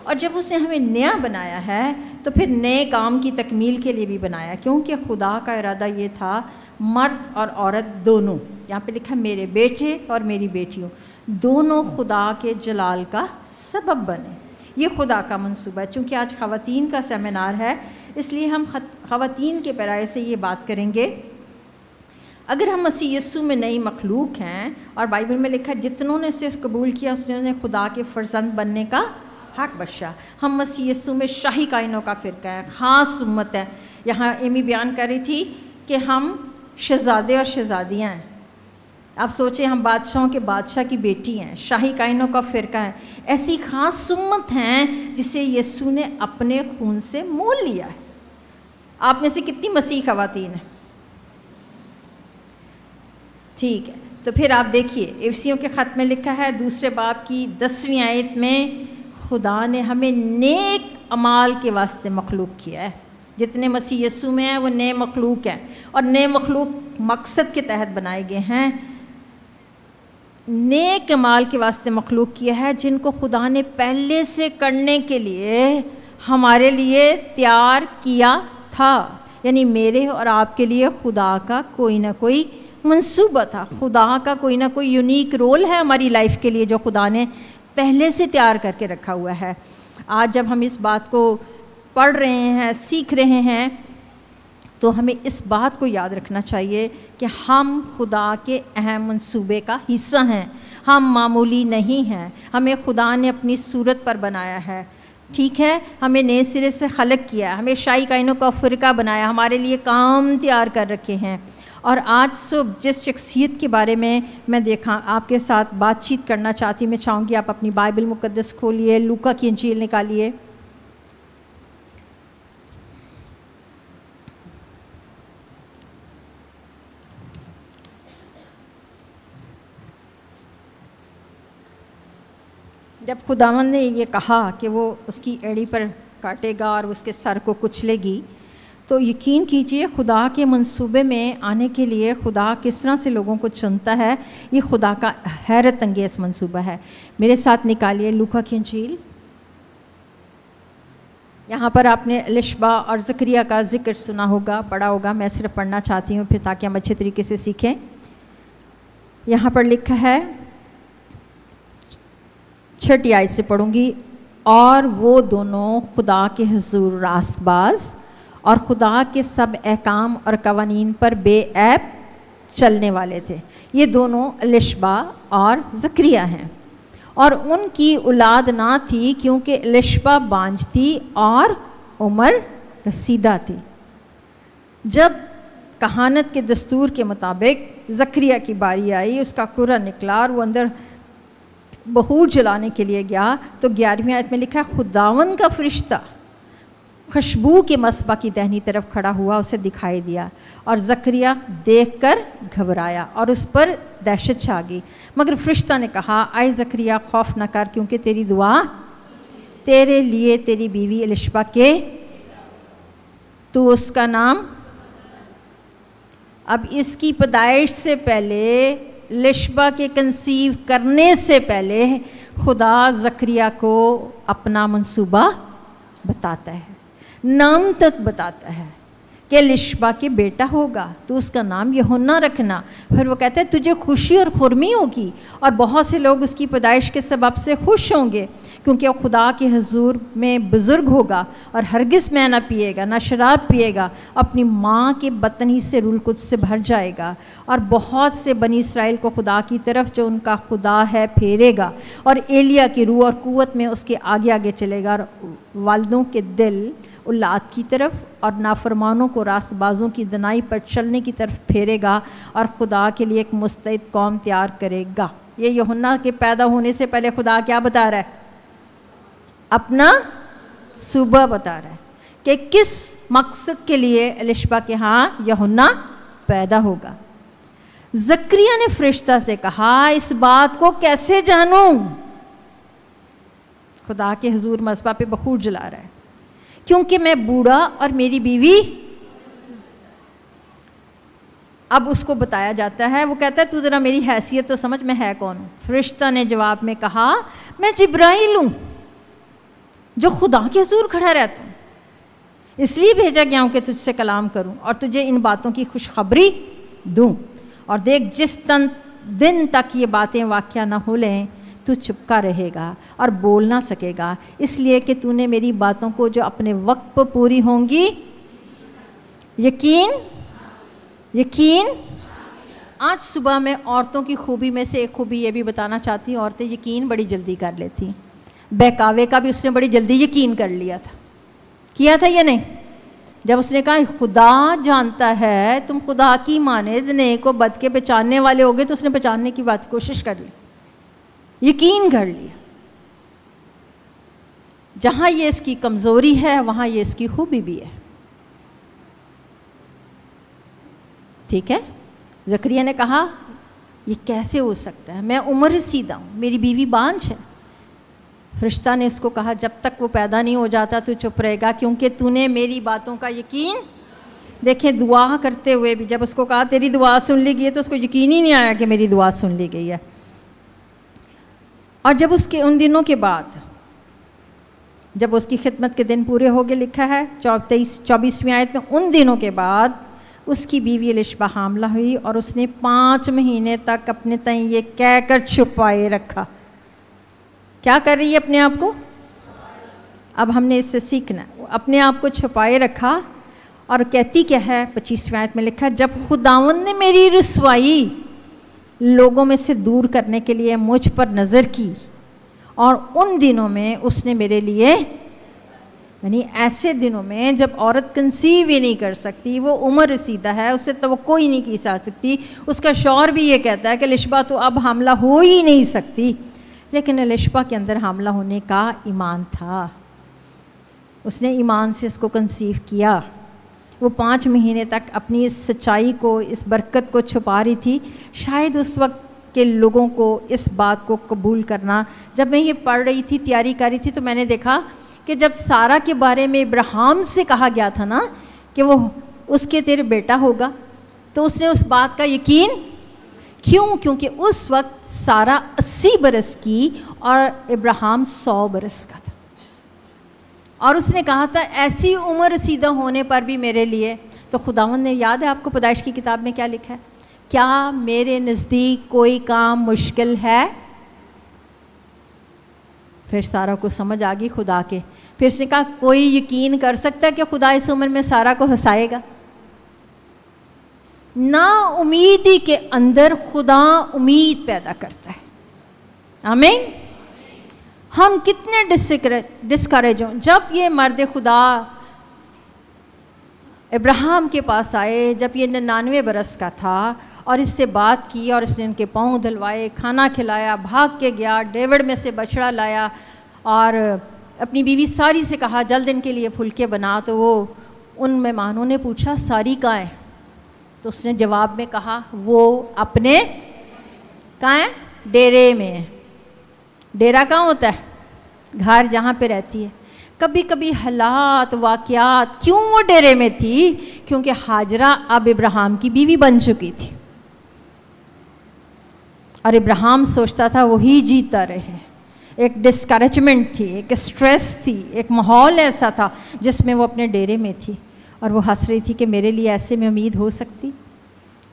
اور جب اس نے ہمیں نیا بنایا ہے تو پھر نئے کام کی تکمیل کے لیے بھی بنایا، کیونکہ خدا کا ارادہ یہ تھا مرد اور عورت دونوں، یہاں پہ لکھا میرے بیٹے اور میری بیٹیوں دونوں خدا کے جلال کا سبب بنے۔ یہ خدا کا منصوبہ ہے۔ چونکہ آج خواتین کا سیمینار ہے، اس لیے ہم خواتین کے پیرائے سے یہ بات کریں گے۔ اگر ہم مسیح یسوع میں نئی مخلوق ہیں، اور بائبل میں لکھا جتنوں نے اسے قبول کیا اس نے خدا کے فرزند بننے کا حق بخشا۔ ہم مسیح یسوع میں شاہی کائنوں کا فرقہ ہے، خاص امت ہے۔ یہاں ایمی بیان کر رہی تھی کہ ہم شہزادے اور شہزادیاں ہیں۔ آپ سوچیں ہم بادشاہوں کے بادشاہ کی بیٹی ہیں، شاہی کائنوں کا فرقہ ہے، ایسی خاص امت ہیں جسے یسوع نے اپنے خون سے مول لیا ہے۔ آپ میں سے کتنی مسیح خواتین ہیں؟ ٹھیک ہے، تو پھر آپ دیکھیے افسیوں کے خط میں لکھا ہے 2 باب کی 10ویں آیت میں خدا نے ہمیں نیک اعمال کے واسطے مخلوق کیا ہے۔ جتنے مسیح یسوع میں ہیں وہ نئے مخلوق ہیں، اور نئے مخلوق مقصد کے تحت بنائے گئے ہیں۔ نیک اعمال کے واسطے مخلوق کیا ہے جن کو خدا نے پہلے سے کرنے کے لیے ہمارے لیے تیار کیا تھا۔ یعنی میرے اور آپ کے لیے خدا کا کوئی نہ کوئی منصوبہ تھا، خدا کا کوئی نہ کوئی یونیک رول ہے ہماری لائف کے لیے جو خدا نے پہلے سے تیار کر کے رکھا ہوا ہے۔ آج جب ہم اس بات کو پڑھ رہے ہیں، سیکھ رہے ہیں، تو ہمیں اس بات کو یاد رکھنا چاہیے کہ ہم خدا کے اہم منصوبے کا حصہ ہیں، ہم معمولی نہیں ہیں، ہمیں خدا نے اپنی صورت پر بنایا ہے، ٹھیک ہے، ہمیں نئے سرے سے خلق کیا، ہمیں شاہی کائنوں کا فرقہ بنایا، ہمارے لیے کام تیار کر رکھے ہیں۔ اور آج صبح جس شخصیت کے بارے میں دیکھا آپ کے ساتھ بات چیت کرنا چاہتی ہوں، میں چاہوں گی آپ اپنی بائبل مقدس کھولیے، لوکا کی انجیل نکالیے۔ جب خداوند نے یہ کہا کہ وہ اس کی ایڑی پر کاٹے گا اور اس کے سر کو کچلے گی، تو یقین کیجئے خدا کے منصوبے میں آنے کے لیے خدا کس طرح سے لوگوں کو چنتا ہے، یہ خدا کا حیرت انگیز منصوبہ ہے۔ میرے ساتھ نکالیے لوکا کی انجیل۔ یہاں پر آپ نے الشبا اور زکریا کا ذکر سنا ہوگا، پڑھا ہوگا، میں صرف پڑھنا چاہتی ہوں پھر تاکہ ہم اچھے طریقے سے سیکھیں۔ یہاں پر لکھا ہے، 6 آیت سے پڑھوں گی، اور وہ دونوں خدا کے حضور راست باز اور خدا کے سب احکام اور قوانین پر بے عیب چلنے والے تھے۔ یہ دونوں الشبا اور زکریا ہیں، اور ان کی اولاد نہ تھی کیونکہ الشبا بانجھ تھی اور عمر رسیدہ تھی۔ جب کہانت کے دستور کے مطابق زکریا کی باری آئی، اس کا کرہ نکلا اور وہ اندر بخور جلانے کے لیے گیا، تو 11ویں آیت میں لکھا ہے خداوند کا فرشتہ خوشبو کے مصباح کی دہنی طرف کھڑا ہوا اسے دکھائی دیا، اور زکریا دیکھ کر گھبرایا اور اس پر دہشت چھا گئی۔ مگر فرشتہ نے کہا، اے زکریا خوف نہ کر، کیونکہ تیری دعا تیرے لیے تیری بیوی الشبا کے تو اس کا نام۔ اب اس کی پیدائش سے پہلے، الشبا کے کنسیو کرنے سے پہلے خدا زکریا کو اپنا منصوبہ بتاتا ہے، نام تک بتاتا ہے کہ الشبا کے بیٹا ہوگا، تو اس کا نام یوحنا رکھنا۔ پھر وہ کہتا ہے تجھے خوشی اور خرمی ہوگی، اور بہت سے لوگ اس کی پیدائش کے سبب سے خوش ہوں گے، کیونکہ وہ خدا کے حضور میں بزرگ ہوگا اور ہرگز میں نہ پیے گا، نہ شراب پیے گا، اپنی ماں کے بطن ہی سے روح القدس سے بھر جائے گا، اور بہت سے بنی اسرائیل کو خدا کی طرف جو ان کا خدا ہے پھیرے گا، اور ایلیا کی روح اور قوت میں اس کے آگے آگے چلے گا، اور والدوں کے دل اولاد کی طرف اور نافرمانوں کو راست بازوں کی دنائی پر چلنے کی طرف پھیرے گا، اور خدا کے لیے ایک مستعد قوم تیار کرے گا۔ یہ یوحنا کے پیدا ہونے سے پہلے خدا کیا بتا رہا ہے؟ اپنا صوبہ بتا رہا ہے کہ کس مقصد کے لیے الشبا کے ہاں یوحنا پیدا ہوگا۔ زکریا نے فرشتہ سے کہا اس بات کو کیسے جانوں؟ خدا کے حضور مذبح پہ بخور جلا رہا ہے، کیونکہ میں بوڑھا اور میری بیوی۔ اب اس کو بتایا جاتا ہے، وہ کہتا ہے تو ذرا میری حیثیت تو سمجھ، میں ہے کون ہوں؟ فرشتہ نے جواب میں کہا میں جبرائیل ہوں جو خدا کے حضور کھڑا رہتا ہوں، اس لیے بھیجا گیا ہوں کہ تجھ سے کلام کروں اور تجھے ان باتوں کی خوشخبری دوں۔ اور دیکھ جس دن تک یہ باتیں واقعہ نہ ہو لیں تو چپکا رہے گا اور بول نہ سکے گا، اس لیے کہ تو نے میری باتوں کو جو اپنے وقت پر پوری ہوں گی یقین۔ آج صبح میں عورتوں کی خوبی میں سے ایک خوبی یہ بھی بتانا چاہتی ہوں، عورتیں یقین بڑی جلدی کر لیتی ہیں۔ بہکاوے کا بھی اس نے بڑی جلدی یقین کر لیا تھا، کیا تھا یا نہیں؟ جب اس نے کہا خدا جانتا ہے تم خدا کی مانند نیک و بد کے پہچاننے والے ہوگے، تو اس نے پہچاننے کی بات کوشش کر لی، یقین کر لیا۔ جہاں یہ اس کی کمزوری ہے وہاں یہ اس کی خوبی بھی ہے، ٹھیک ہے؟ زکریا نے کہا یہ کیسے ہو سکتا ہے، میں عمر رسیدہ ہوں، میری بیوی بانجھ ہے۔ فرشتہ نے اس کو کہا جب تک وہ پیدا نہیں ہو جاتا تو چپ رہے گا، کیونکہ تو نے میری باتوں کا یقین۔ دیکھیں دعا کرتے ہوئے بھی جب اس کو کہا تیری دعا سن لی گئی ہے تو اس کو یقین ہی نہیں آیا کہ میری دعا سن لی گئی ہے۔ اور جب اس کے ان دنوں کے بعد جب اس کی خدمت کے دن پورے ہو گئے، لکھا ہے 24ویں آیت میں، ان دنوں کے بعد اس کی بیوی الشبہ حاملہ ہوئی اور اس نے 5 مہینے تک اپنے تئیں یہ کہہ کر چھپائے رکھا۔ کیا کر رہی ہے اپنے آپ کو؟ اب ہم نے اس سے سیکھنا ہے، اپنے آپ کو چھپائے رکھا۔ اور کہتی کیا ہے 25ویں آیت میں لکھا، جب خداوند نے میری رسوائی لوگوں میں سے دور کرنے کے لیے مجھ پر نظر کی، اور ان دنوں میں اس نے میرے لیے، یعنی ایسے دنوں میں جب عورت کنسیو ہی نہیں کر سکتی، وہ عمر رسیدہ ہے، اس سے توقع ہی نہیں کی جا سکتی، اس کا شوہر بھی یہ کہتا ہے کہ الشبہ تو اب حاملہ ہو ہی نہیں سکتی، لیکن الشبہ کے اندر حاملہ ہونے کا ایمان تھا، اس نے ایمان سے اس کو کنسیو کیا۔ وہ 5 مہینے تک اپنی اس سچائی کو، اس برکت کو چھپا رہی تھی۔ شاید اس وقت کے لوگوں کو اس بات کو قبول کرنا، جب میں یہ پڑھ رہی تھی، تیاری کر رہی تھی، تو میں نے دیکھا کہ جب سارہ کے بارے میں ابراہیم سے کہا گیا تھا نا کہ وہ اس کے تیرے بیٹا ہوگا، تو اس نے اس بات کا یقین کیوں؟ کیونکہ اس وقت سارہ 80 برس کی اور ابراہیم 100 برس کا تھا، اور اس نے کہا تھا ایسی عمر رسیدہ ہونے پر بھی میرے لیے۔ تو خداوند نے، یاد ہے آپ کو پیدائش کی کتاب میں کیا لکھا ہے؟ کیا میرے نزدیک کوئی کام مشکل ہے؟ پھر سارہ کو سمجھ آ گئی خدا کے، پھر اس نے کہا کوئی یقین کر سکتا ہے کہ خدا اس عمر میں سارہ کو ہنسائے گا؟ نا امیدی کے اندر خدا امید پیدا کرتا ہے۔ آمین۔ ہم کتنے ڈسکریج ہوں، جب یہ مرد خدا ابراہیم کے پاس آئے، جب یہ 99 برس کا تھا، اور اس سے بات کی، اور اس نے ان کے پاؤں دھلوائے، کھانا کھلایا، بھاگ کے گیا، ڈیوڈ میں سے بچڑا لایا، اور اپنی بیوی ساری سے کہا جلد ان کے لیے پھلکے بنا۔ تو وہ ان مہمانوں نے پوچھا ساری کہاں ہے؟ تو اس نے جواب میں کہا وہ اپنے کہاں ہے؟ ڈیرے میں ہے۔ ڈیرا کہاں ہوتا ہے؟ گھر جہاں پہ رہتی ہے۔ کبھی کبھی حالات، واقعات، کیوں وہ ڈیرے میں تھی؟ کیونکہ ہاجرہ اب ابراہیم کی بیوی بن چکی تھی، اور ابراہیم سوچتا تھا وہی جیتا رہے۔ ایک ڈسکریجمنٹ تھی، ایک اسٹریس تھی، ایک ماحول ایسا تھا جس میں وہ اپنے ڈیرے میں تھی، اور وہ ہنس رہی تھی کہ میرے لیے ایسے میں امید ہو سکتی۔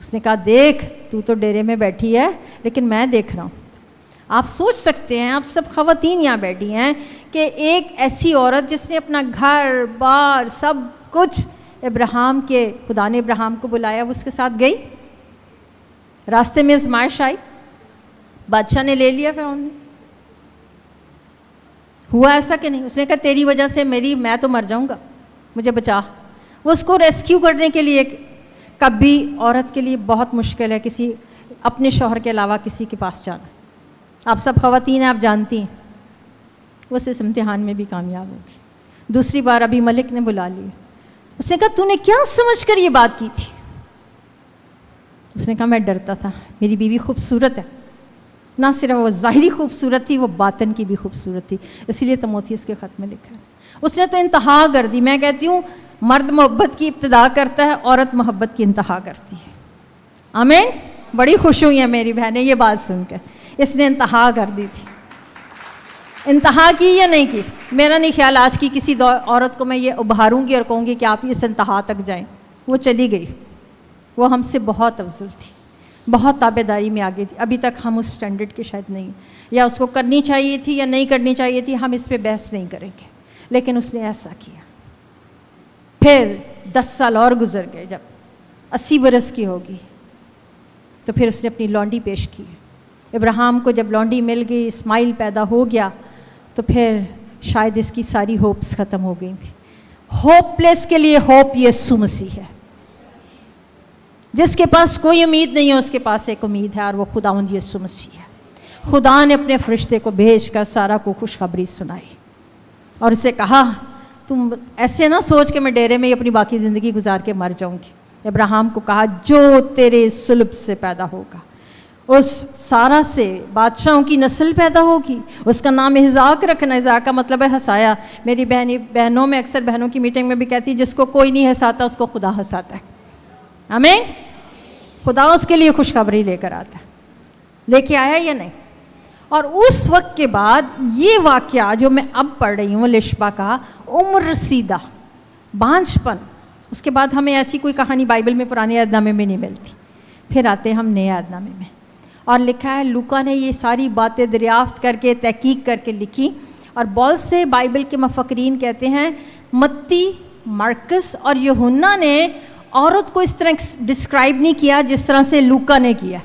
اس نے کہا دیکھ تو ڈیرے میں بیٹھی ہے، لیکن میں دیکھ رہا ہوں۔ آپ سوچ سکتے ہیں، آپ سب خواتین یہاں بیٹھی ہیں، کہ ایک ایسی عورت جس نے اپنا گھر بار سب کچھ ابراہیم کے، خدا نے ابراہیم کو بلایا، وہ اس کے ساتھ گئی، راستے میں آزمائش آئی، بادشاہ نے لے لیا، فرعون نے۔ ہوا ایسا کہ نہیں؟ اس نے کہا تیری وجہ سے میں تو مر جاؤں گا، مجھے بچا۔ وہ اس کو ریسکیو کرنے کے لیے، کبھی عورت کے لیے بہت مشکل ہے کسی اپنے شوہر کے علاوہ کسی کے پاس جانا۔ آپ سب خواتین ہیں، آپ جانتی ہیں، وہ اس امتحان میں بھی کامیاب ہوگی۔ دوسری بار ابھی ملک نے بلا لی، اس نے کہا تو نے کیا سمجھ کر یہ بات کی تھی؟ اس نے کہا میں ڈرتا تھا، میری بیوی خوبصورت ہے، نہ صرف وہ ظاہری خوبصورت تھی، وہ باطن کی بھی خوبصورت تھی، اسی لیے تیموتھیوس کے خط میں لکھا ہے۔ اس نے تو انتہا کر دی۔ میں کہتی ہوں مرد محبت کی ابتدا کرتا ہے، عورت محبت کی انتہا کرتی ہے۔ آمین۔ بڑی خوش ہوئی ہیں میری بہنیں یہ بات سن کر، اس نے انتہا کر دی تھی۔ انتہا کی یا نہیں کی؟ میرا نہیں خیال آج کی کسی عورت کو میں یہ ابھاروں گی اور کہوں گی کہ آپ اس انتہا تک جائیں۔ وہ چلی گئی، وہ ہم سے بہت افضل تھی، بہت تابع داری میں آگے تھی۔ ابھی تک ہم اس سٹینڈرڈ کے شاید نہیں، یا اس کو کرنی چاہیے تھی یا نہیں کرنی چاہیے تھی، ہم اس پہ بحث نہیں کریں گے، لیکن اس نے ایسا کیا۔ پھر 10 سال اور گزر گئے، جب 80 برس کی ہوگی تو پھر اس نے اپنی لونڈی پیش کی۔ ابراہیم کو جب لونڈی مل گئی، اسماعیل پیدا ہو گیا، تو پھر شاید اس کی ساری ہوپس ختم ہو گئی تھی۔ ہوپ لیس کے لیے ہوپ یسوع مسیح ہے۔ جس کے پاس کوئی امید نہیں ہے اس کے پاس ایک امید ہے، اور وہ خداوند یسوع مسیح ہے۔ خدا نے اپنے فرشتے کو بھیج کر سارہ کو خوشخبری سنائی اور اسے کہا تم ایسے نہ سوچ کہ میں ڈیرے میں ہی اپنی باقی زندگی گزار کے مر جاؤں گی۔ ابراہیم کو کہا جو تیرے صلب سے پیدا ہوگا، اس سارہ سے بادشاہوں کی نسل پیدا ہوگی، اس کا نام اسحاق رکھنا۔ اسحاق کا مطلب ہے ہنسایا۔ میری بہنوں میں اکثر بہنوں کی میٹنگ میں بھی کہتی جس کو کوئی نہیں ہنساتا اس کو خدا ہنساتا ہے۔ آمین۔ خدا اس کے لیے خوشخبری لے کر آتا ہے، لے کے آیا یا نہیں؟ اور اس وقت کے بعد یہ واقعہ جو میں اب پڑھ رہی ہوں لشبہ کا، عمر رسیدہ، بانجھپن، اس کے بعد ہمیں ایسی کوئی کہانی بائبل میں پرانے عہد نامے میں نہیں ملتی۔ پھر آتے ہیں ہم نئے عہد نامے میں، اور لکھا ہے لوکا نے یہ ساری باتیں دریافت کر کے تحقیق کر کے لکھی، اور بہت سے بائبل کے مفکرین کہتے ہیں متی، مرکس اور یوحنا نے عورت کو اس طرح ڈسکرائب نہیں کیا جس طرح سے لوکا نے کیا۔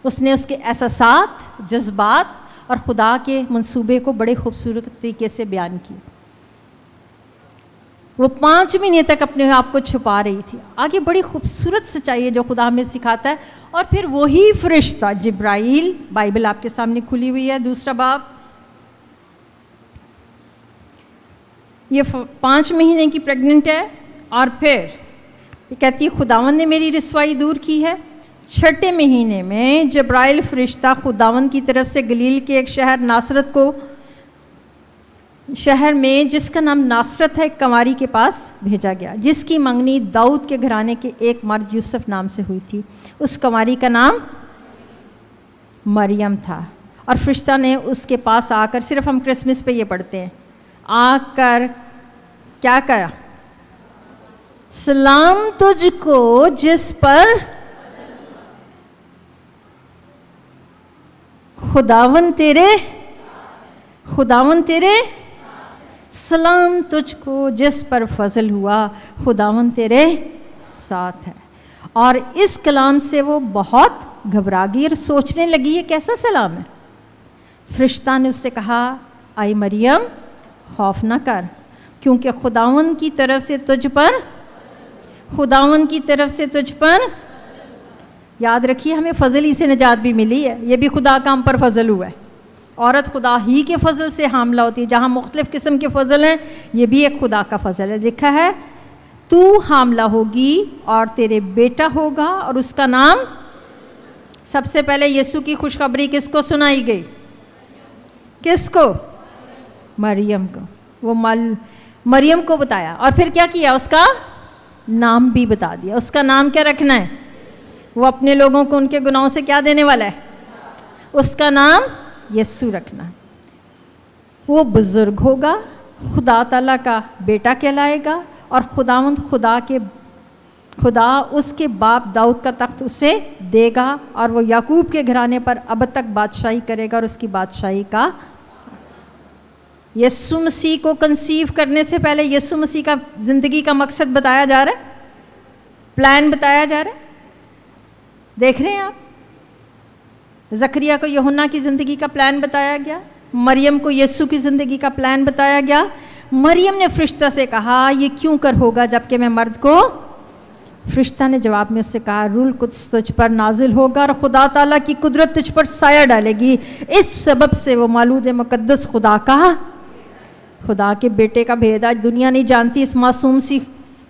اس نے اس کے احساسات، جذبات اور خدا کے منصوبے کو بڑے خوبصورت طریقے سے بیان کیا۔ وہ 5 مہینے تک اپنے آپ کو چھپا رہی تھی۔ آگے بڑی خوبصورت سچائی ہے جو خدا ہمیں سکھاتا ہے، اور پھر وہی فرشتہ جبرائیل، بائبل آپ کے سامنے کھلی ہوئی ہے، 2 باب، یہ 5 مہینے کی پریگننٹ ہے، اور پھر یہ کہتی ہے خداوند نے میری رسوائی دور کی ہے۔ 6 مہینے میں جبرائیل فرشتہ خداوند کی طرف سے گلیل کے ایک شہر ناصرت کو، شہر میں جس کا نام ناصرت ہے، ایک کنواری کے پاس بھیجا گیا جس کی منگنی داؤد کے گھرانے کے ایک مرد یوسف نام سے ہوئی تھی۔ اس کنواری کا نام مریم تھا، اور فرشتہ نے اس کے پاس آ کر، صرف ہم کرسمس پہ یہ پڑھتے ہیں، آ کر کیا کہا؟ سلام تجھ کو جس پر خداوند تیرے سلام تجھ کو جس پر فضل ہوا، خداوند تیرے ساتھ ہے۔ اور اس کلام سے وہ بہت گھبرا گئی اور سوچنے لگی یہ کیسا سلام ہے۔ فرشتہ نے اس سے کہا اے مریم خوف نہ کر، کیونکہ خداوند کی طرف سے تجھ پر یاد رکھیے ہمیں فضل ہی سے نجات بھی ملی ہے، یہ بھی خدا کا ہم پر فضل ہوا ہے۔ عورت خدا ہی کے فضل سے حاملہ ہوتی ہے، جہاں مختلف قسم کے فضل ہیں، یہ بھی ایک خدا کا فضل ہے۔ لکھا ہے تو حاملہ ہوگی اور تیرے بیٹا ہوگا، اور اس کا نام، سب سے پہلے یسوع کی خوشخبری کس کو سنائی گئی؟ کس کو؟ مریم کو۔ وہ مریم کو بتایا، اور پھر کیا کیا؟ اس کا نام بھی بتا دیا۔ اس کا نام کیا رکھنا ہے؟ وہ اپنے لوگوں کو ان کے گناہوں سے کیا دینے والا ہے؟ اس کا نام یسوع رکھنا۔ وہ بزرگ ہوگا، خدا تعالیٰ کا بیٹا کہلائے گا، اور خداوند خدا اس کے باپ داؤد کا تخت اسے دے گا، اور وہ یعقوب کے گھرانے پر اب تک بادشاہی کرے گا، اور اس کی بادشاہی کا۔ یسوع مسیح کو کنسیو کرنے سے پہلے یسوع مسیح کا زندگی کا مقصد بتایا جا رہا ہے، پلان بتایا جا رہا ہے۔ دیکھ رہے ہیں آپ، زکریا کو یوحنا کی زندگی کا پلان بتایا گیا، مریم کو یسوع کی زندگی کا پلان بتایا گیا۔ مریم نے فرشتہ سے کہا یہ کیوں کر ہوگا جب کہ میں مرد کو؟ فرشتہ نے جواب میں اس سے کہا روح القدس تجھ پر نازل ہوگا، اور خدا تعالیٰ کی قدرت تجھ پر سایہ ڈالے گی، اس سبب سے وہ مولود مقدس خدا کے بیٹے کا بھید آج دنیا نہیں جانتی۔ اس معصوم سی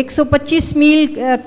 125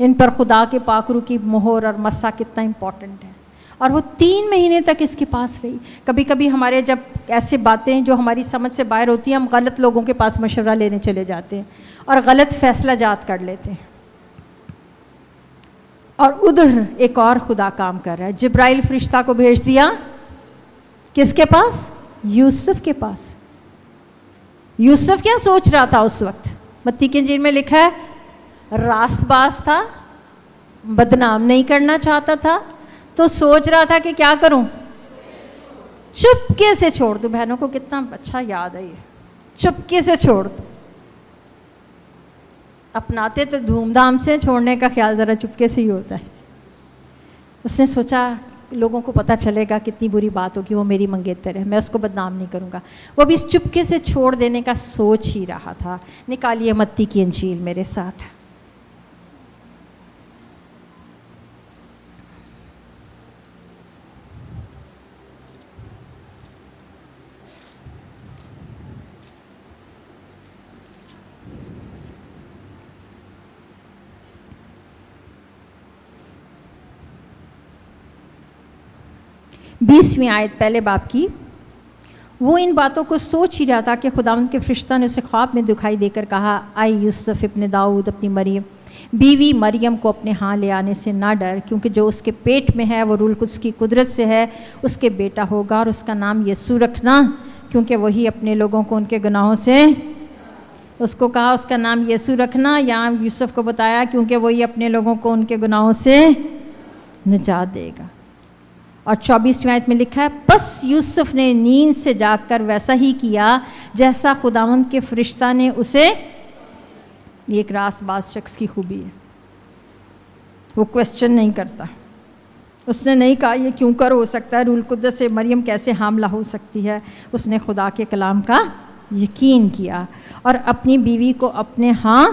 ان پر خدا کے پاک روح کی مہر اور مسا کتنا امپورٹنٹ ہے. اور وہ 3 مہینے تک اس کے پاس رہی. کبھی کبھی ہمارے جب ایسے باتیں جو ہماری سمجھ سے باہر ہوتی ہیں، ہم غلط لوگوں کے پاس مشورہ لینے چلے جاتے ہیں اور غلط فیصلہ جات کر لیتے ہیں. اور ادھر ایک اور خدا کام کر رہا ہے. جبرائیل فرشتہ کو بھیج دیا کس کے پاس؟ یوسف کے پاس. یوسف کیا سوچ رہا تھا اس وقت؟ متی کی انجیل میں لکھا ہے راست باز تھا، بدنام نہیں کرنا چاہتا تھا، تو سوچ رہا تھا کہ کیا کروں، چپکے سے چھوڑ دوں. بہنوں کو کتنا اچھا یاد ہے یہ، چپکے سے چھوڑ دوں. اپناتے تو دھوم دھام سے، چھوڑنے کا خیال ذرا چپکے سے ہی ہوتا ہے. اس نے سوچا لوگوں کو پتہ چلے گا کتنی بری بات ہوگی، وہ میری منگیتر ہے، میں اس کو بدنام نہیں کروں گا. وہ بھی اس چپکے سے چھوڑ دینے کا سوچ ہی رہا تھا. نکالیے متی کی انجیل میرے ساتھ. بیسویں آیت پہلے باب کی. وہ ان باتوں کو سوچ ہی رہا تھا کہ خداوند کے فرشتہ نے اسے خواب میں دکھائی دے کر کہا، آئی یوسف ابن داؤد، اپنی مریم بیوی مریم کو اپنے ہاں لے آنے سے نہ ڈر، کیونکہ جو اس کے پیٹ میں ہے وہ روح القدس کی قدرت سے ہے. اس کے بیٹا ہوگا اور اس کا نام یسوع رکھنا، کیونکہ وہی اپنے لوگوں کو ان کے گناہوں سے، اس کو کہا اس کا نام یسوع رکھنا. یہاں یوسف کو بتایا کیونکہ وہی اپنے لوگوں کو ان کے گناہوں سے نجات دے گا. اور 24ویں آیت میں لکھا ہے، بس یوسف نے نیند سے جاگ کر ویسا ہی کیا جیسا خداوند کے فرشتہ نے اسے. یہ ایک راست باز شخص کی خوبی ہے، وہ کویسچن نہیں کرتا. اس نے نہیں کہا یہ کیوں کر ہو سکتا ہے، روح القدس سے مریم کیسے حاملہ ہو سکتی ہے. اس نے خدا کے کلام کا یقین کیا اور اپنی بیوی کو اپنے ہاں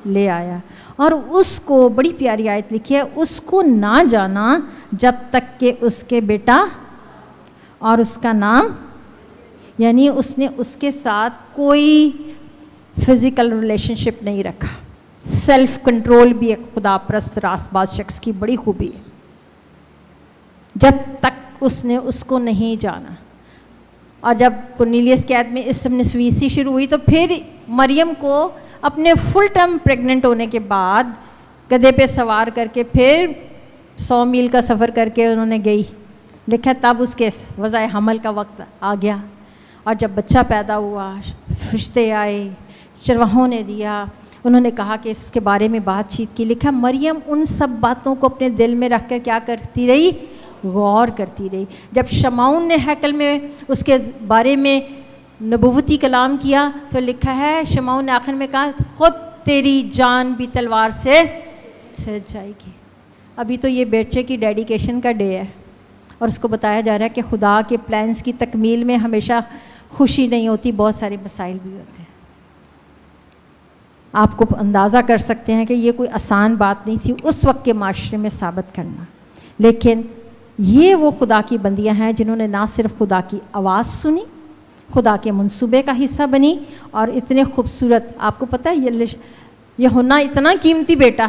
لے آیا. اور اس کو، بڑی پیاری آیت لکھی ہے، اس کو نہ جانا جب تک کہ اس کے بیٹا اور اس کا نام، یعنی اس نے اس کے ساتھ کوئی فزیکل ریلیشن شپ نہیں رکھا. سیلف کنٹرول بھی ایک خدا پرست راست باز شخص کی بڑی خوبی ہے. جب تک اس نے اس کو نہیں جانا. اور جب کرنیلیس کی عہد میں اس نسویسی شروع ہوئی تو پھر مریم کو اپنے فل ٹرم پریگننٹ ہونے کے بعد گدھے پہ سوار کر کے پھر 100 میل کا سفر کر کے انہوں نے گئی. لکھا تب اس کے وضع حمل کا وقت آ گیا. اور جب بچہ پیدا ہوا، فرشتے آئے، چرواہوں نے دیا، انہوں نے کہا کہ اس کے بارے میں بات چیت کی. لکھا مریم ان سب باتوں کو اپنے دل میں رکھ کر کیا کرتی رہی؟ غور کرتی رہی. جب شمعون نے ہیکل میں اس کے بارے میں نبوتی کلام کیا تو لکھا ہے شمعون نے آخر میں کہا خود تیری جان بھی تلوار سے چھٹ جائے گی. ابھی تو یہ بیٹے کی ڈیڈیکیشن کا ڈے ہے اور اس کو بتایا جا رہا ہے کہ خدا کے پلانس کی تکمیل میں ہمیشہ خوشی نہیں ہوتی، بہت سارے مسائل بھی ہوتے ہیں. آپ کو اندازہ کر سکتے ہیں کہ یہ کوئی آسان بات نہیں تھی اس وقت کے معاشرے میں ثابت کرنا. لیکن یہ وہ خدا کی بندیاں ہیں جنہوں نے نہ صرف خدا کی آواز سنی، خدا کے منصوبے کا حصہ بنی، اور اتنے خوبصورت، آپ کو پتہ ہے یہ ہونا اتنا قیمتی بیٹا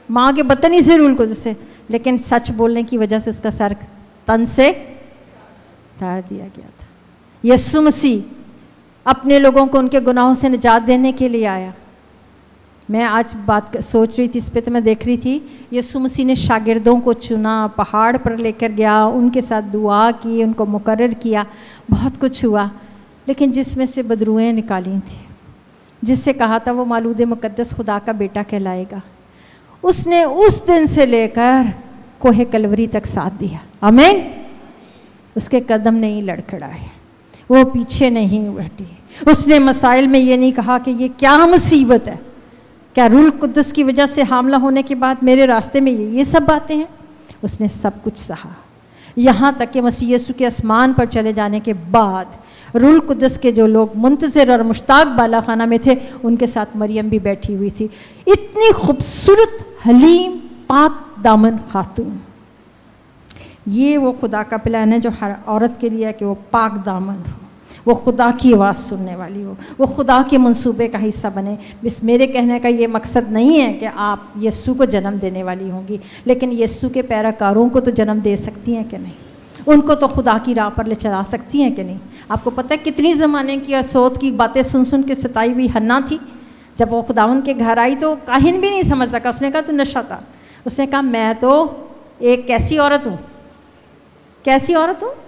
ماں کے بطن ہی سے روح القدس سے، لیکن سچ بولنے کی وجہ سے اس کا سر تن سے اتار دیا گیا تھا. یسوع مسیح اپنے لوگوں کو ان کے گناہوں سے نجات دینے کے لیے آیا. میں آج بات سوچ رہی تھی اس پہ تو میں دیکھ رہی تھی یسوع مسیح نے شاگردوں کو چنا، پہاڑ پر لے کر گیا، ان کے ساتھ دعا کی، ان کو مقرر کیا، بہت کچھ ہوا. لیکن جس میں سے بدروئیں نکالی تھیں، جس سے کہا تھا وہ مولود مقدس خدا کا بیٹا کہلائے گا، اس نے اس دن سے لے کر کوہ کلوری تک ساتھ دیا. آمین. اس کے قدم نہیں لڑکھڑائے، وہ پیچھے نہیں بیٹھی. اس نے مسائل میں یہ نہیں کہا کہ یہ کیا مصیبت ہے، کیا روح القدس کی وجہ سے حاملہ ہونے کے بعد میرے راستے میں یہ سب باتیں ہیں. اس نے سب کچھ سہا، یہاں تک کہ مسیح یسوع کے آسمان پر چلے جانے کے بعد روح القدس کے جو لوگ منتظر اور مشتاق بالا خانہ میں تھے ان کے ساتھ مریم بھی بیٹھی ہوئی تھی. اتنی خوبصورت، حلیم، پاک دامن خاتون. یہ وہ خدا کا پلان ہے جو ہر عورت کے لیے ہے کہ وہ پاک دامن ہو، وہ خدا کی آواز سننے والی ہو، وہ خدا کے منصوبے کا حصہ بنے. بس میرے کہنے کا یہ مقصد نہیں ہے کہ آپ یسوع کو جنم دینے والی ہوں گی، لیکن یسوع کے پیراکاروں کو تو جنم دے سکتی ہیں کہ نہیں؟ ان کو تو خدا کی راہ پر لے چلا سکتی ہیں کہ نہیں؟ آپ کو پتہ ہے کتنی زمانے کی اور سوت کی باتیں سن سن کے ستائی ہوئی حنا تھی، جب وہ خداوند کے گھر آئی تو کاہن بھی نہیں سمجھ سکا. اس نے کہا تو نشہ تھا. اس نے کہا میں تو ایک کیسی عورت ہوں، کیسی عورت ہوں؟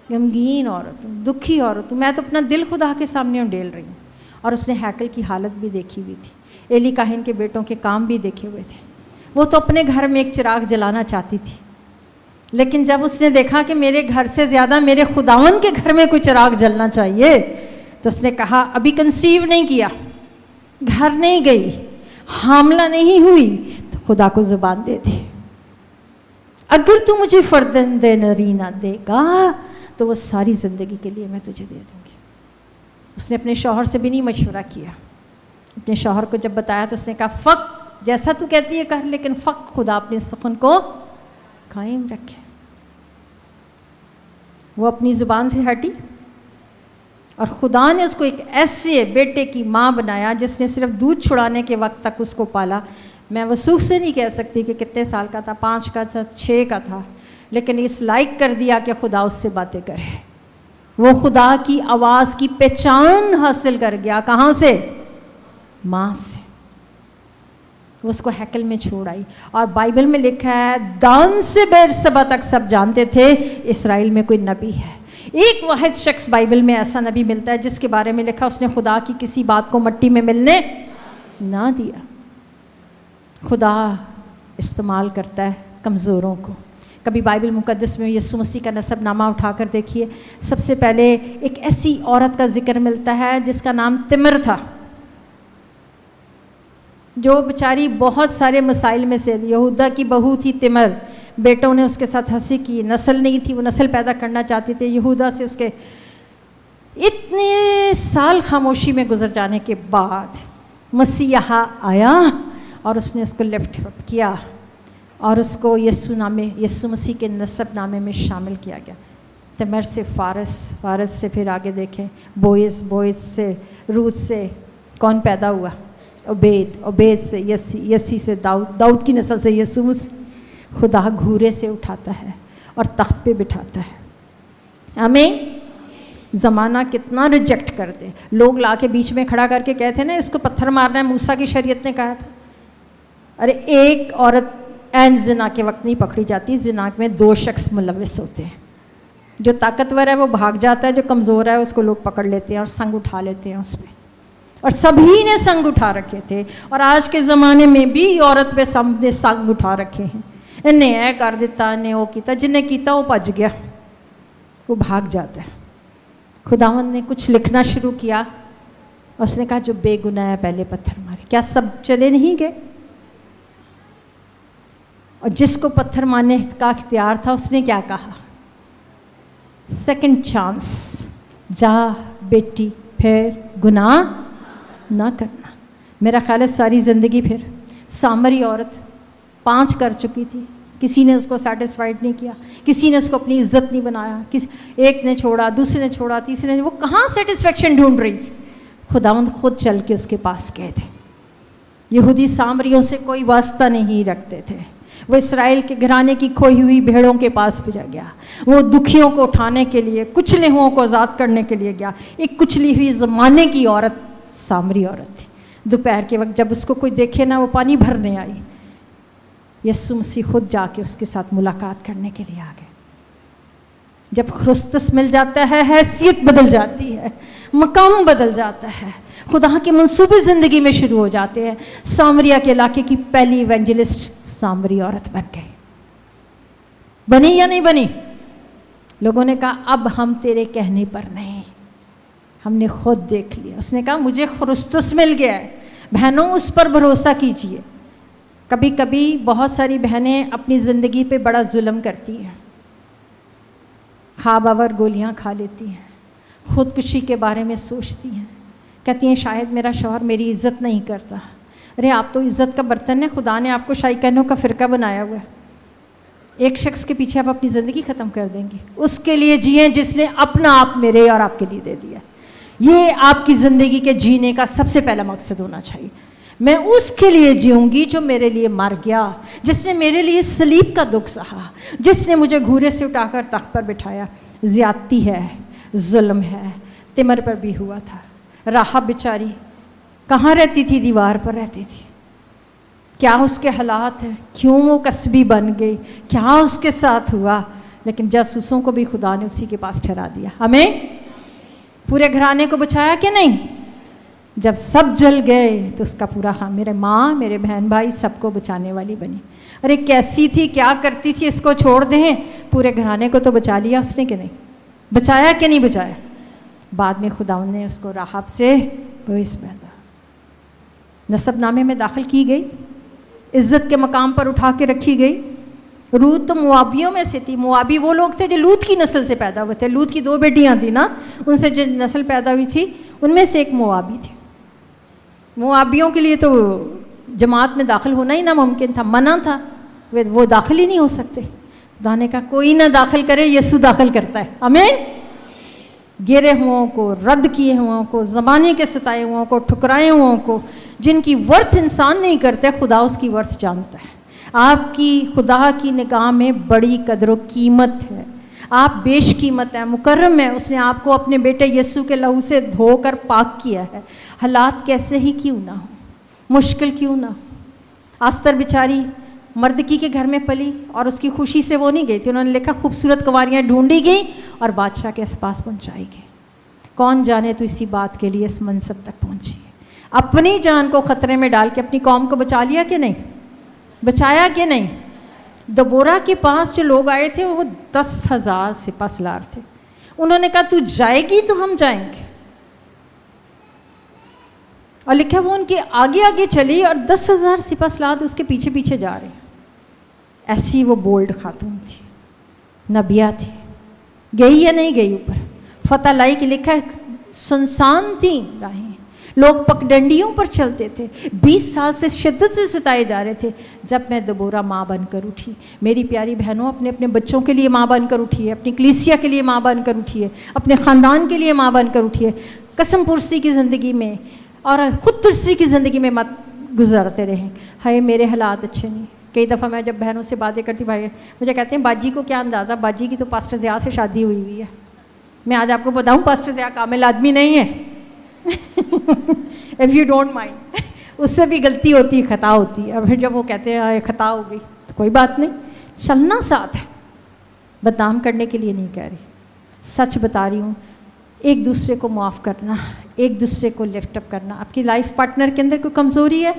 غمگین عورت ہوں، دکھی عورت ہوں. میں تو اپنا دل خدا کے سامنے ڈیل رہی ہوں. اور اس نے ہیکل کی حالت بھی دیکھی ہوئی تھی، ایلی کاہن کے بیٹوں کے کام بھی دیکھے ہوئے تھے. وہ تو اپنے گھر میں ایک چراغ جلانا چاہتی تھی، لیکن جب اس نے دیکھا کہ میرے گھر سے زیادہ میرے خداوند کے گھر میں کوئی چراغ جلنا چاہیے، تو اس نے کہا ابھی کنسیو نہیں کیا، گھر نہیں گئی، حاملہ نہیں ہوئی، تو خدا کو زبان دے دی. اگر تو مجھے فرزند نرینہ دے گا تو وہ ساری زندگی کے لیے میں تجھے دے دوں گی. اس نے اپنے شوہر سے بھی نہیں مشورہ کیا. اپنے شوہر کو جب بتایا تو اس نے کہا فق جیسا تو کہتی ہے کر، لیکن فق خدا اپنے سخن کو قائم رکھے. وہ اپنی زبان سے ہٹی اور خدا نے اس کو ایک ایسے بیٹے کی ماں بنایا جس نے صرف دودھ چھڑانے کے وقت تک اس کو پالا. میں وثوق سے نہیں کہہ سکتی کہ کتنے سال کا تھا، 5 کا تھا، 6 کا تھا، لیکن اس لائق کر دیا کہ خدا اس سے باتیں کرے. وہ خدا کی آواز کی پہچان حاصل کر گیا. کہاں سے؟ ماں سے. وہ اس کو ہیکل میں چھوڑ آئی. اور بائبل میں لکھا ہے دان سے بیرسبا تک سب جانتے تھے اسرائیل میں کوئی نبی ہے. ایک واحد شخص بائبل میں ایسا نبی ملتا ہے جس کے بارے میں لکھا اس نے خدا کی کسی بات کو مٹی میں ملنے نہ دیا. خدا استعمال کرتا ہے کمزوروں کو. کبھی بائبل مقدس میں یسوع مسیح کا نسب نامہ اٹھا کر دیکھیے. سب سے پہلے ایک ایسی عورت کا ذکر ملتا ہے جس کا نام تمر تھا، جو بیچاری بہت سارے مسائل میں سے، یہودا کی بہو تھی تمر. بیٹوں نے اس کے ساتھ ہنسی کی، نسل نہیں تھی، وہ نسل پیدا کرنا چاہتی تھی. یہودا سے اس کے اتنے سال خاموشی میں گزر جانے کے بعد مسیح آیا اور اس نے اس کو لفٹ اپ کیا اور اس کو یسوع مسیح کے نسب نامے میں شامل کیا گیا. تمر سے فارس، فارس سے پھر آگے دیکھیں بوئز، بوئز سے روت سے کون پیدا ہوا؟ عبید، عبید سے یسی، یسی سے داؤد، داؤد کی نسل سے یسوع مسیح. خدا گھورے سے اٹھاتا ہے اور تخت پہ بٹھاتا ہے. آمین. زمانہ کتنا ریجیکٹ کر دے، لوگ لا کے بیچ میں کھڑا کر کے کہتے ہیں نا اس کو پتھر مارنا ہے، موسیٰ کی شریعت نے کہا تھا. ارے ایک عورت عین زنا کے وقت نہیں پکڑی جاتی، زنا میں 2 شخص ملوث ہوتے ہیں. جو طاقتور ہے وہ بھاگ جاتا ہے، جو کمزور ہے اس کو لوگ پکڑ لیتے ہیں اور سنگ اٹھا لیتے ہیں اس پہ. اور سبھی نے سنگ اٹھا رکھے تھے، اور آج کے زمانے میں بھی عورت پہ سب نے سنگ اٹھا رکھے ہیں. انہیں اے کر دیتا، انہیں وہ کیتا، جنہیں کیتا وہ بچ گیا، وہ بھاگ جاتا ہے. خداوند نے کچھ لکھنا شروع کیا، اس نے کہا جو بے گناہ ہے پہلے پتھر مارے. کیا سب چلے نہیں گئے؟ اور جس کو پتھر مارنے کا اختیار تھا اس نے کیا کہا؟ سیکنڈ چانس، جا بیٹی پھر گناہ نہ کرنا. میرا خیال ہے ساری زندگی پھر سامری عورت 5 کر چکی تھی، کسی نے اس کو سیٹسفائیڈ نہیں کیا، کسی نے اس کو اپنی عزت نہیں بنایا، ایک نے چھوڑا، دوسرے نے چھوڑا، تیسرے نے، وہ کہاں سیٹسفیکشن ڈھونڈ رہی تھی؟ خداوند خود چل کے اس کے پاس گئے تھے. یہودی سامریوں سے کوئی واسطہ نہیں رکھتے تھے. وہ اسرائیل کے گھرانے کی کھوئی ہوئی بھیڑوں کے پاس بھیجا گیا. وہ دکھیوں کو اٹھانے کے لیے، کچلے ہوں کو آزاد کرنے کے لیے گیا. ایک کچلی ہوئی زمانے کی عورت سامری عورت تھی. دوپہر کے وقت جب اس کو کوئی دیکھے نا، وہ پانی بھرنے آئی. یسوع مسیح خود جا کے اس کے ساتھ ملاقات کرنے کے لیے آ گئے. جب خرسطس مل جاتا ہے حیثیت بدل جاتی ہے، مقام بدل جاتا ہے، خدا کے منصوبے زندگی میں شروع ہو جاتے ہیں. سامریا کے علاقے کی پہلی ایونجلسٹ سامری عورت بن گئی. بنی یا نہیں بنی؟ لوگوں نے کہا اب ہم تیرے کہنے پر نہیں، ہم نے خود دیکھ لیا. اس نے کہا مجھے خرسطس مل گیا ہے. بہنوں اس پر بھروسہ کیجیے. کبھی کبھی بہت ساری بہنیں اپنی زندگی پہ بڑا ظلم کرتی ہیں، خواب آور گولیاں کھا لیتی ہیں، خودکشی کے بارے میں سوچتی ہیں، کہتی ہیں شاید میرا شوہر میری عزت نہیں کرتا. ارے آپ تو عزت کا برتن ہے، خدا نے آپ کو شائقینوں کا فرقہ بنایا ہوا ہے. ایک شخص کے پیچھے آپ اپنی زندگی ختم کر دیں گے، اس کے لیے جئیں جس نے اپنا آپ میرے اور آپ کے لیے دے دیا. یہ آپ کی زندگی کے جینے کا سب سے پہلا مقصد ہونا چاہیے. میں اس کے لیے جیوں گی جو میرے لیے مر گیا، جس نے میرے لیے صلیب کا دکھ سہا، جس نے مجھے گھورے سے اٹھا کر تخت پر بٹھایا. زیادتی ہے، ظلم ہے، تمر پر بھی ہوا تھا. راحب بیچاری کہاں رہتی تھی؟ دیوار پر رہتی تھی. کیا اس کے حالات ہیں؟ کیوں وہ کسبی بن گئی؟ کیا اس کے ساتھ ہوا؟ لیکن جاسوسوں کو بھی خدا نے اسی کے پاس ٹھہرا دیا. ہمیں پورے گھرانے کو بچایا کہ نہیں؟ جب سب جل گئے تو اس کا پورا میرے ماں، میرے بہن بھائی سب کو بچانے والی بنی. ارے کیسی تھی، کیا کرتی تھی، اس کو چھوڑ دیں، پورے گھرانے کو تو بچا لیا اس نے کہ نہیں؟ بچایا کہ نہیں بچایا؟ بعد میں خدا نے اس کو راحب سے بوئز پیدا نسب نامے میں داخل کی گئی، عزت کے مقام پر اٹھا کے رکھی گئی. روت تو موابیوں میں سے تھی. موابی وہ لوگ تھے جو لوط کی نسل سے پیدا ہوئے تھے. لوط کی 2 بیٹیاں تھیں نا، ان سے جو نسل پیدا ہوئی تھی ان میں سے ایک موابی تھی. موابیوں کے لیے تو جماعت میں داخل ہونا ہی ناممکن تھا، منع تھا، وہ داخل ہی نہیں ہو سکتے. خدا نے کہا کوئی نہ داخل کرے، یسوع داخل کرتا ہے. آمین. گرے ہوں کو، رد کیے ہوں کو، زمانے کے ستائے ہوں کو، ٹھکرائے ہوں کو، جن کی ورث انسان نہیں کرتے، خدا اس کی ورث جانتا ہے. آپ کی خدا کی نگاہ میں بڑی قدر و قیمت ہے. آپ بیش قیمت ہیں، مکرم ہیں. اس نے آپ کو اپنے بیٹے یسوع کے لہو سے دھو کر پاک کیا ہے. حالات کیسے ہی کیوں نہ ہو، مشکل کیوں نہ ہو. آستر بیچاری مردکی کے گھر میں پلی اور اس کی خوشی سے وہ نہیں گئی تھی. انہوں نے لکھا خوبصورت کنواریاں ڈھونڈی گئیں اور بادشاہ کے پاس پہنچائی گئی. کون جانے تو اسی بات کے لیے اس منصب تک پہنچی ہے. اپنی جان کو خطرے میں ڈال کے اپنی قوم کو بچا لیا کہ نہیں؟ بچایا کہ نہیں؟ دبورہ کے پاس جو لوگ آئے تھے وہ 10,000 سپہ سالار تھے. انہوں نے کہا تو جائے گی تو ہم جائیں گے. اور لکھا وہ ان کے آگے آگے چلی اور 10,000 سپہ سالار اس کے پیچھے پیچھے جا رہے ہیں. ایسی وہ بولڈ خاتون تھی، نبیہ تھی. گئی یا نہیں گئی اوپر؟ فتح لائی کہ لکھا ہے سنسان تھیں راہیں، لوگ پگڈنڈیوں پر چلتے تھے، 20 سال سے شدت سے ستائے جا رہے تھے. جب میں دبورہ ماں بن کر اٹھی. میری پیاری بہنوں اپنے اپنے بچوں کے لیے ماں بن کر اٹھی ہے، اپنی کلیسیا کے لیے ماں بن کر اٹھی ہے، اپنے خاندان کے لیے ماں بن کر اٹھی ہے. قسم پرسی کی زندگی میں اور خود ترسی کی زندگی میں مت گزارتے رہیں. ہائے میرے حالات اچھے نہیں. کئی دفعہ میں جب بہنوں سے باتیں کرتی بھائی مجھے کہتے ہیں باجی کو کیا اندازہ، باجی کی تو پاسٹر ضیاء سے شادی ہوئی ہوئی ہے. میں آج آپ کو بتاؤں پاسٹر ضیاء کامل آدمی نہیں ہے. if you don't mind. اس سے بھی غلطی ہوتی ہے، خطا ہوتی ہے. اور پھر جب وہ کہتے ہیں خطا ہو گئی تو کوئی بات نہیں، چلنا ساتھ ہے. بدنام کرنے کے لیے نہیں کہہ رہی، سچ بتا رہی ہوں. ایک دوسرے کو معاف کرنا، ایک دوسرے کو لفٹ اپ کرنا. آپ کی لائف پارٹنر کے اندر کوئی کمزوری ہے،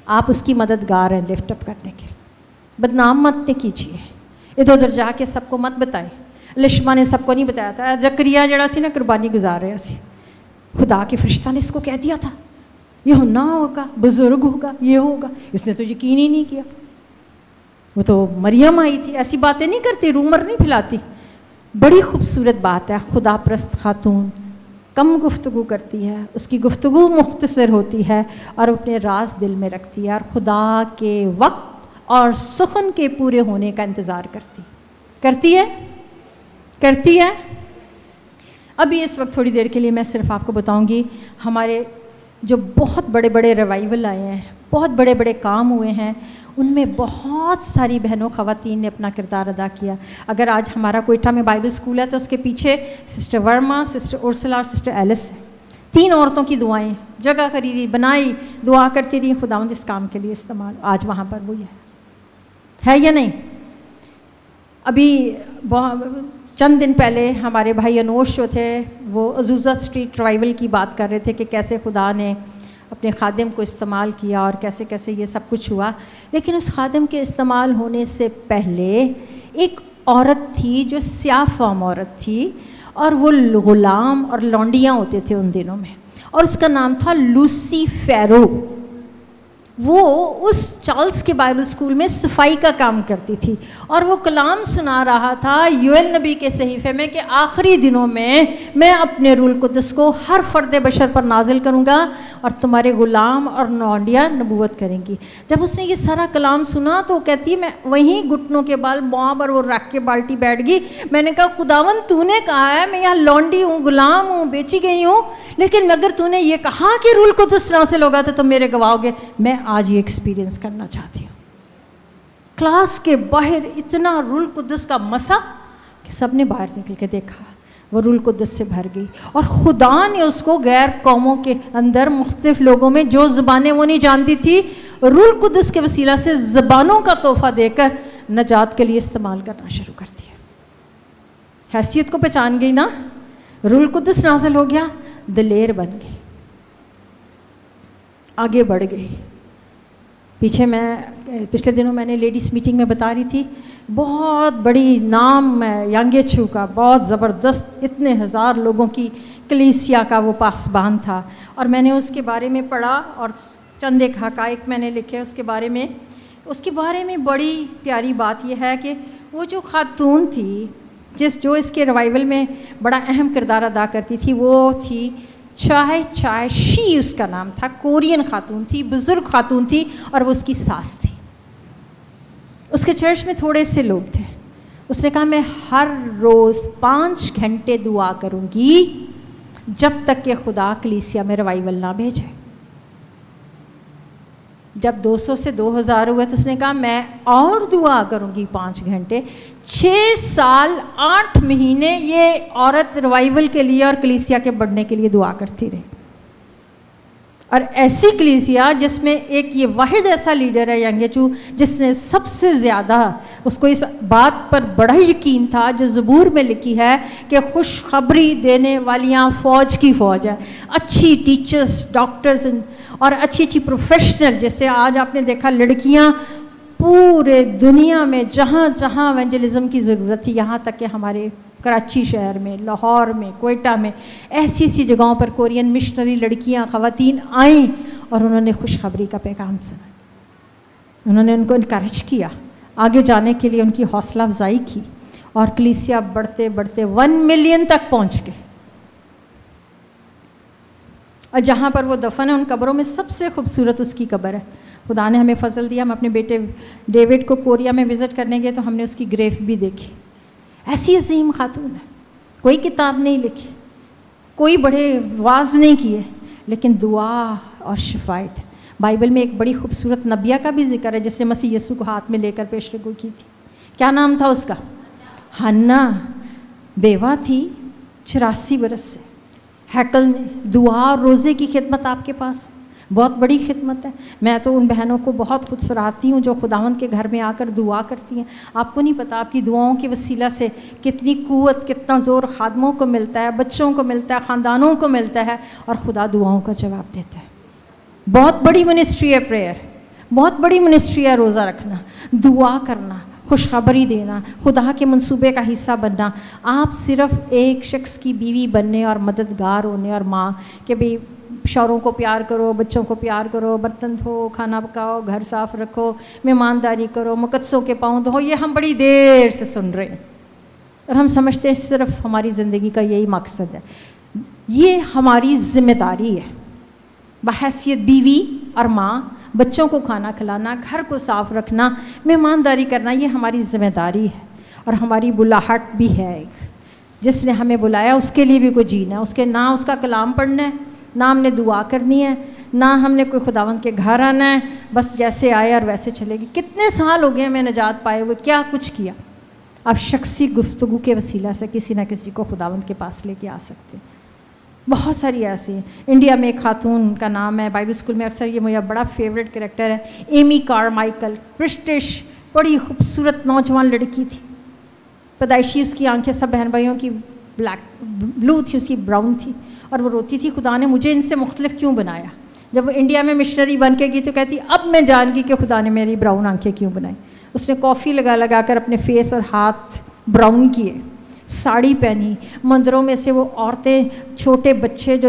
آپ اس کی مددگار ہیں لفٹ اپ کرنے کے لیے. بدنام مت کیجیے، ادھر ادھر جا کے سب کو مت بتائیں. لشما نے سب کو نہیں بتایا تھا. زکریا جڑا سی نا قربانی گزار رہا سی، خدا کے فرشتہ نے اس کو کہہ دیا تھا یوحنا ہوگا، بزرگ ہوگا، یہ ہوگا. اس نے تو یقین ہی نہیں کیا. وہ تو مریم آئی تھی. ایسی باتیں نہیں کرتی، رومر نہیں پھیلاتی. بڑی خوبصورت بات ہے. خدا پرست خاتون کم گفتگو کرتی ہے، اس کی گفتگو مختصر ہوتی ہے اور اپنے راز دل میں رکھتی ہے اور خدا کے وقت اور سخن کے پورے ہونے کا انتظار کرتی ہے. ابھی اس وقت تھوڑی دیر کے لیے میں صرف آپ کو بتاؤں گی ہمارے جو بہت بڑے بڑے ریوائول آئے ہیں، بہت بڑے بڑے کام ہوئے ہیں، ان میں بہت ساری بہنوں خواتین نے اپنا کردار ادا کیا. اگر آج ہمارا کوئٹہ میں بائبل اسکول ہے تو اس کے پیچھے سسٹر ورما، سسٹر ارسلا اور سسٹر ایلس ہیں. 3 عورتوں کی دعائیں، جگہ خریدی، بنائی، دعا کرتی رہی خداوند اس کام کے لیے استعمال. آج وہاں پر وہی ہے یا نہیں؟ ابھی چند دن پہلے ہمارے بھائی انوش جو تھے وہ عزوزہ اسٹریٹ ریوائول کی بات کر رہے تھے کہ کیسے خدا نے اپنے خادم کو استعمال کیا اور کیسے کیسے یہ سب کچھ ہوا. لیکن اس خادم کے استعمال ہونے سے پہلے ایک عورت تھی جو سیاہ فام عورت تھی اور وہ غلام اور لونڈیاں ہوتے تھے ان دنوں میں، اور اس کا نام تھا لوسی فیرو. وہ اس چارلز کے بائبل اسکول میں صفائی کا کام کرتی تھی، اور وہ کلام سنا رہا تھا یوئیل نبی کے صحیفے میں کہ آخری دنوں میں اپنے روح القدس کو ہر فرد بشر پر نازل کروں گا اور تمہارے غلام اور لونڈیاں نبوت کریں گی۔ جب اس نے یہ سارا کلام سنا تو وہ کہتی ہے میں وہیں گھٹنوں کے بال مواب اور وہ رکھ کے بالٹی بیٹھ گئی۔ میں نے کہا خداوند تو نے کہا ہے میں یہاں لونڈی ہوں، غلام ہوں، بیچی گئی ہوں، لیکن اگر تو نے یہ کہا کہ روح القدس نازل ہوگا تو تم میرے گواہ ہوگے۔ میں آج یہ ایکسپیرینس کرنا چاہتی ہوں۔ کلاس کے باہر اتنا روح القدس کا مسا کہ سب نے باہر نکل کے دیکھا، وہ روح القدس سے بھر گئی، اور خدا نے اس کو غیر قوموں کے اندر مختلف لوگوں میں جو زبانیں وہ نہیں جانتی تھی، روح القدس کے وسیلہ سے زبانوں کا تحفہ دے کر نجات کے لیے استعمال کرنا شروع کر دیا۔ حیثیت کو پہچان گئی نا، روح القدس نازل ہو گیا، دلیر بن گئی، آگے بڑھ گئی۔ پچھلے دنوں میں نے لیڈیز میٹنگ میں بتا رہی تھی، بہت بڑی نام ہے ینگ ایچو کا، بہت زبردست، اتنے ہزار لوگوں کی کلیسیا کا وہ پاسبان تھا، اور میں نے اس کے بارے میں پڑھا اور چند ایک حقائق میں نے لکھے اس کے بارے میں بڑی پیاری بات یہ ہے کہ وہ جو خاتون تھی جو اس کے ریوائول میں بڑا اہم کردار ادا کرتی تھی، وہ تھی چائے شی، اس کا نام تھا، کورین خاتون تھی، بزرگ خاتون تھی، اور وہ اس کی ساس تھی۔ اس کے چرچ میں تھوڑے سے لوگ تھے۔ اس نے کہا میں ہر روز 5 گھنٹے دعا کروں گی جب تک کہ خدا کلیسیا میں ریوائول نہ بھیجے۔ جب 200 سے 2000 ہوئے تو اس نے کہا میں اور دعا کروں گی 5 گھنٹے۔ 6 سال 8 مہینے یہ عورت ریوائول کے لیے اور کلیسیا کے بڑھنے کے لیے دعا کرتی رہی، اور ایسی کلیسیا جس میں ایک یہ واحد ایسا لیڈر ہے ینگ ایچو جس نے سب سے زیادہ، اس کو اس بات پر بڑا یقین تھا جو زبور میں لکھی ہے کہ خوشخبری دینے والیاں فوج کی فوج ہے، اچھی ٹیچرز، ڈاکٹرز اور اچھی پروفیشنل، جیسے آج آپ نے دیکھا لڑکیاں پورے دنیا میں جہاں جہاں ایونجلزم کی ضرورت تھی، یہاں تک کہ ہمارے کراچی شہر میں، لاہور میں، کوئٹہ میں، ایسی جگہوں پر کورین مشنری لڑکیاں، خواتین آئیں اور انہوں نے خوشخبری کا پیغام سنا، انہوں نے ان کو انکریج کیا، آگے جانے کے لیے ان کی حوصلہ افزائی کی، اور کلیسیا بڑھتے بڑھتے 1 ملین تک پہنچ گئے۔ اور جہاں پر وہ دفن ہے ان قبروں میں سب سے خوبصورت اس کی قبر ہے۔ خدا نے ہمیں فضل دیا، ہم اپنے بیٹے ڈیوڈ کو کوریا میں وزٹ کرنے گئے تو ہم نے اس کی گریف بھی دیکھی۔ ایسی عظیم خاتون ہے، کوئی کتاب نہیں لکھی، کوئی بڑے واز نہیں کیے، لیکن دعا اور شفایت۔ بائبل میں ایک بڑی خوبصورت نبیہ کا بھی ذکر ہے جس نے مسیح یسوع کو ہاتھ میں لے کر پیش گوئی کی تھی۔ کیا نام تھا اس کا؟ ہنا، بیوہ تھی 84 برس سے، ہیکل میں دعا اور روزے کی خدمت آپ کے پاس، بہت بڑی خدمت ہے۔ میں تو ان بہنوں کو بہت خود سراہتی ہوں جو خداوند کے گھر میں آ کر دعا کرتی ہیں۔ آپ کو نہیں پتا آپ کی دعاؤں کے وسیلہ سے کتنی قوت، کتنا زور خادموں کو ملتا ہے، بچوں کو ملتا ہے، خاندانوں کو ملتا ہے، اور خدا دعاؤں کا جواب دیتا ہے۔ بہت بڑی منسٹری ہے پریئر، بہت بڑی منسٹری ہے روزہ رکھنا، دعا کرنا، خوشخبری دینا، خدا کے منصوبے کا حصہ بننا۔ آپ صرف ایک شخص کی بیوی بننے اور مددگار ہونے اور ماں کہ بھئی شوہروں کو پیار کرو، بچوں کو پیار کرو، برتن دھو، کھانا پکاؤ، گھر صاف رکھو، مہمانداری کرو، مقدسوں کے پاؤں دھو، یہ ہم بڑی دیر سے سن رہے ہیں، اور ہم سمجھتے ہیں صرف ہماری زندگی کا یہی مقصد ہے۔ یہ ہماری ذمہ داری ہے بحیثیت بیوی اور ماں، بچوں کو کھانا کھلانا، گھر کو صاف رکھنا، مہمانداری کرنا، یہ ہماری ذمہ داری ہے، اور ہماری بلاہٹ بھی ہے ایک، جس نے ہمیں بلایا اس کے لیے بھی کوئی جینا ہے، اس کے نہ اس کا کلام پڑھنا ہے، نہ ہم نے دعا کرنی ہے، نہ ہم نے کوئی خداوند کے گھر آنا ہے، بس جیسے آئے اور ویسے چلے گی۔ کتنے سال ہو گئے ہمیں نجات پائے ہوئے، کیا کچھ کیا؟ اب شخصی گفتگو کے وسیلہ سے کسی نہ کسی کو خداوند کے پاس لے کے آ سکتے ہیں۔ بہت ساری ایسی ہیں۔ انڈیا میں ایک خاتون کا نام ہے، بائبل اسکول میں اکثر یہ مجھے بڑا فیوریٹ کریکٹر ہے، ایمی کارمائیکل، برٹش، بڑی خوبصورت نوجوان لڑکی تھی، پیدائشی اس کی آنکھیں سب بہن بھائیوں کی بلو تھی، اس کی براؤن تھی، اور وہ روتی تھی خدا نے مجھے ان سے مختلف کیوں بنایا۔ جب وہ انڈیا میں مشنری بن کے گئی تو کہتی اب میں جان گئی کہ خدا نے میری براؤن آنکھیں کیوں بنائی۔ اس نے کافی لگا کر اپنے فیس اور ہاتھ براؤن کیے، ساڑی پہنی، مندروں میں سے وہ عورتیں، چھوٹے بچے جو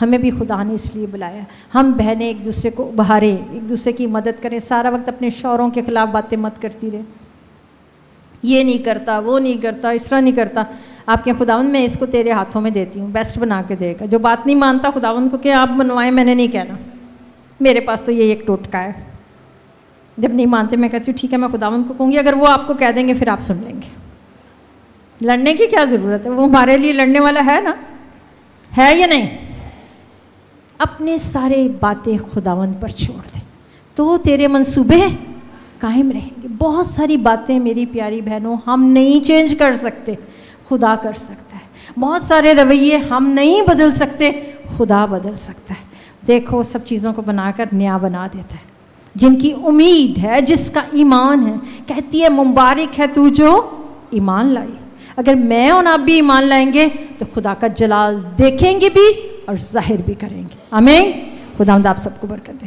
ہمیں بھی خدا نے اس لیے بلایا. ہم بہنیں ایک دوسرے کو ابھاریں, ایک دوسرے کی مدد کریں. سارا وقت اپنے شوہروں کے خلاف باتیں مت کرتی رہے, یہ نہیں کرتا, وہ نہیں کرتا, اس طرح نہیں کرتا. آپ کے خداوند میں اس کو تیرے ہاتھوں میں دیتی ہوں, بیسٹ بنا کے دے گا. جو بات نہیں مانتا خداوند کو کہ آپ بنوائیں, میں نے نہیں کہنا, میرے پاس تو یہ ایک ٹوٹکا ہے. جب نہیں مانتے میں کہتی ہوں ٹھیک ہے میں خداوند کو کہوں گی, اگر وہ آپ کو کہہ دیں گے پھر آپ سن لیں گے. لڑنے کی کیا ضرورت ہے, وہ ہمارے لیے لڑنے والا ہے نا, ہے یا نہیں؟ اپنے سارے باتیں خداوند پر چھوڑ دیں تو تیرے منصوبے قائم رہیں گے. بہت ساری باتیں میری پیاری بہنوں ہم نہیں چینج کر سکتے, خدا کر سکتا ہے. بہت سارے رویے ہم نہیں بدل سکتے, خدا بدل سکتا ہے. دیکھو سب چیزوں کو بنا کر نیا بنا دیتا ہے. جن کی امید ہے, جس کا ایمان ہے, کہتی ہے مبارک ہے تو جو ایمان لائی. اگر میں اور آپ بھی ایمان لائیں گے تو خدا کا جلال دیکھیں گے بھی اور ظاہر بھی کریں گے. آمین. خداوند آپ سب کو برکت دے.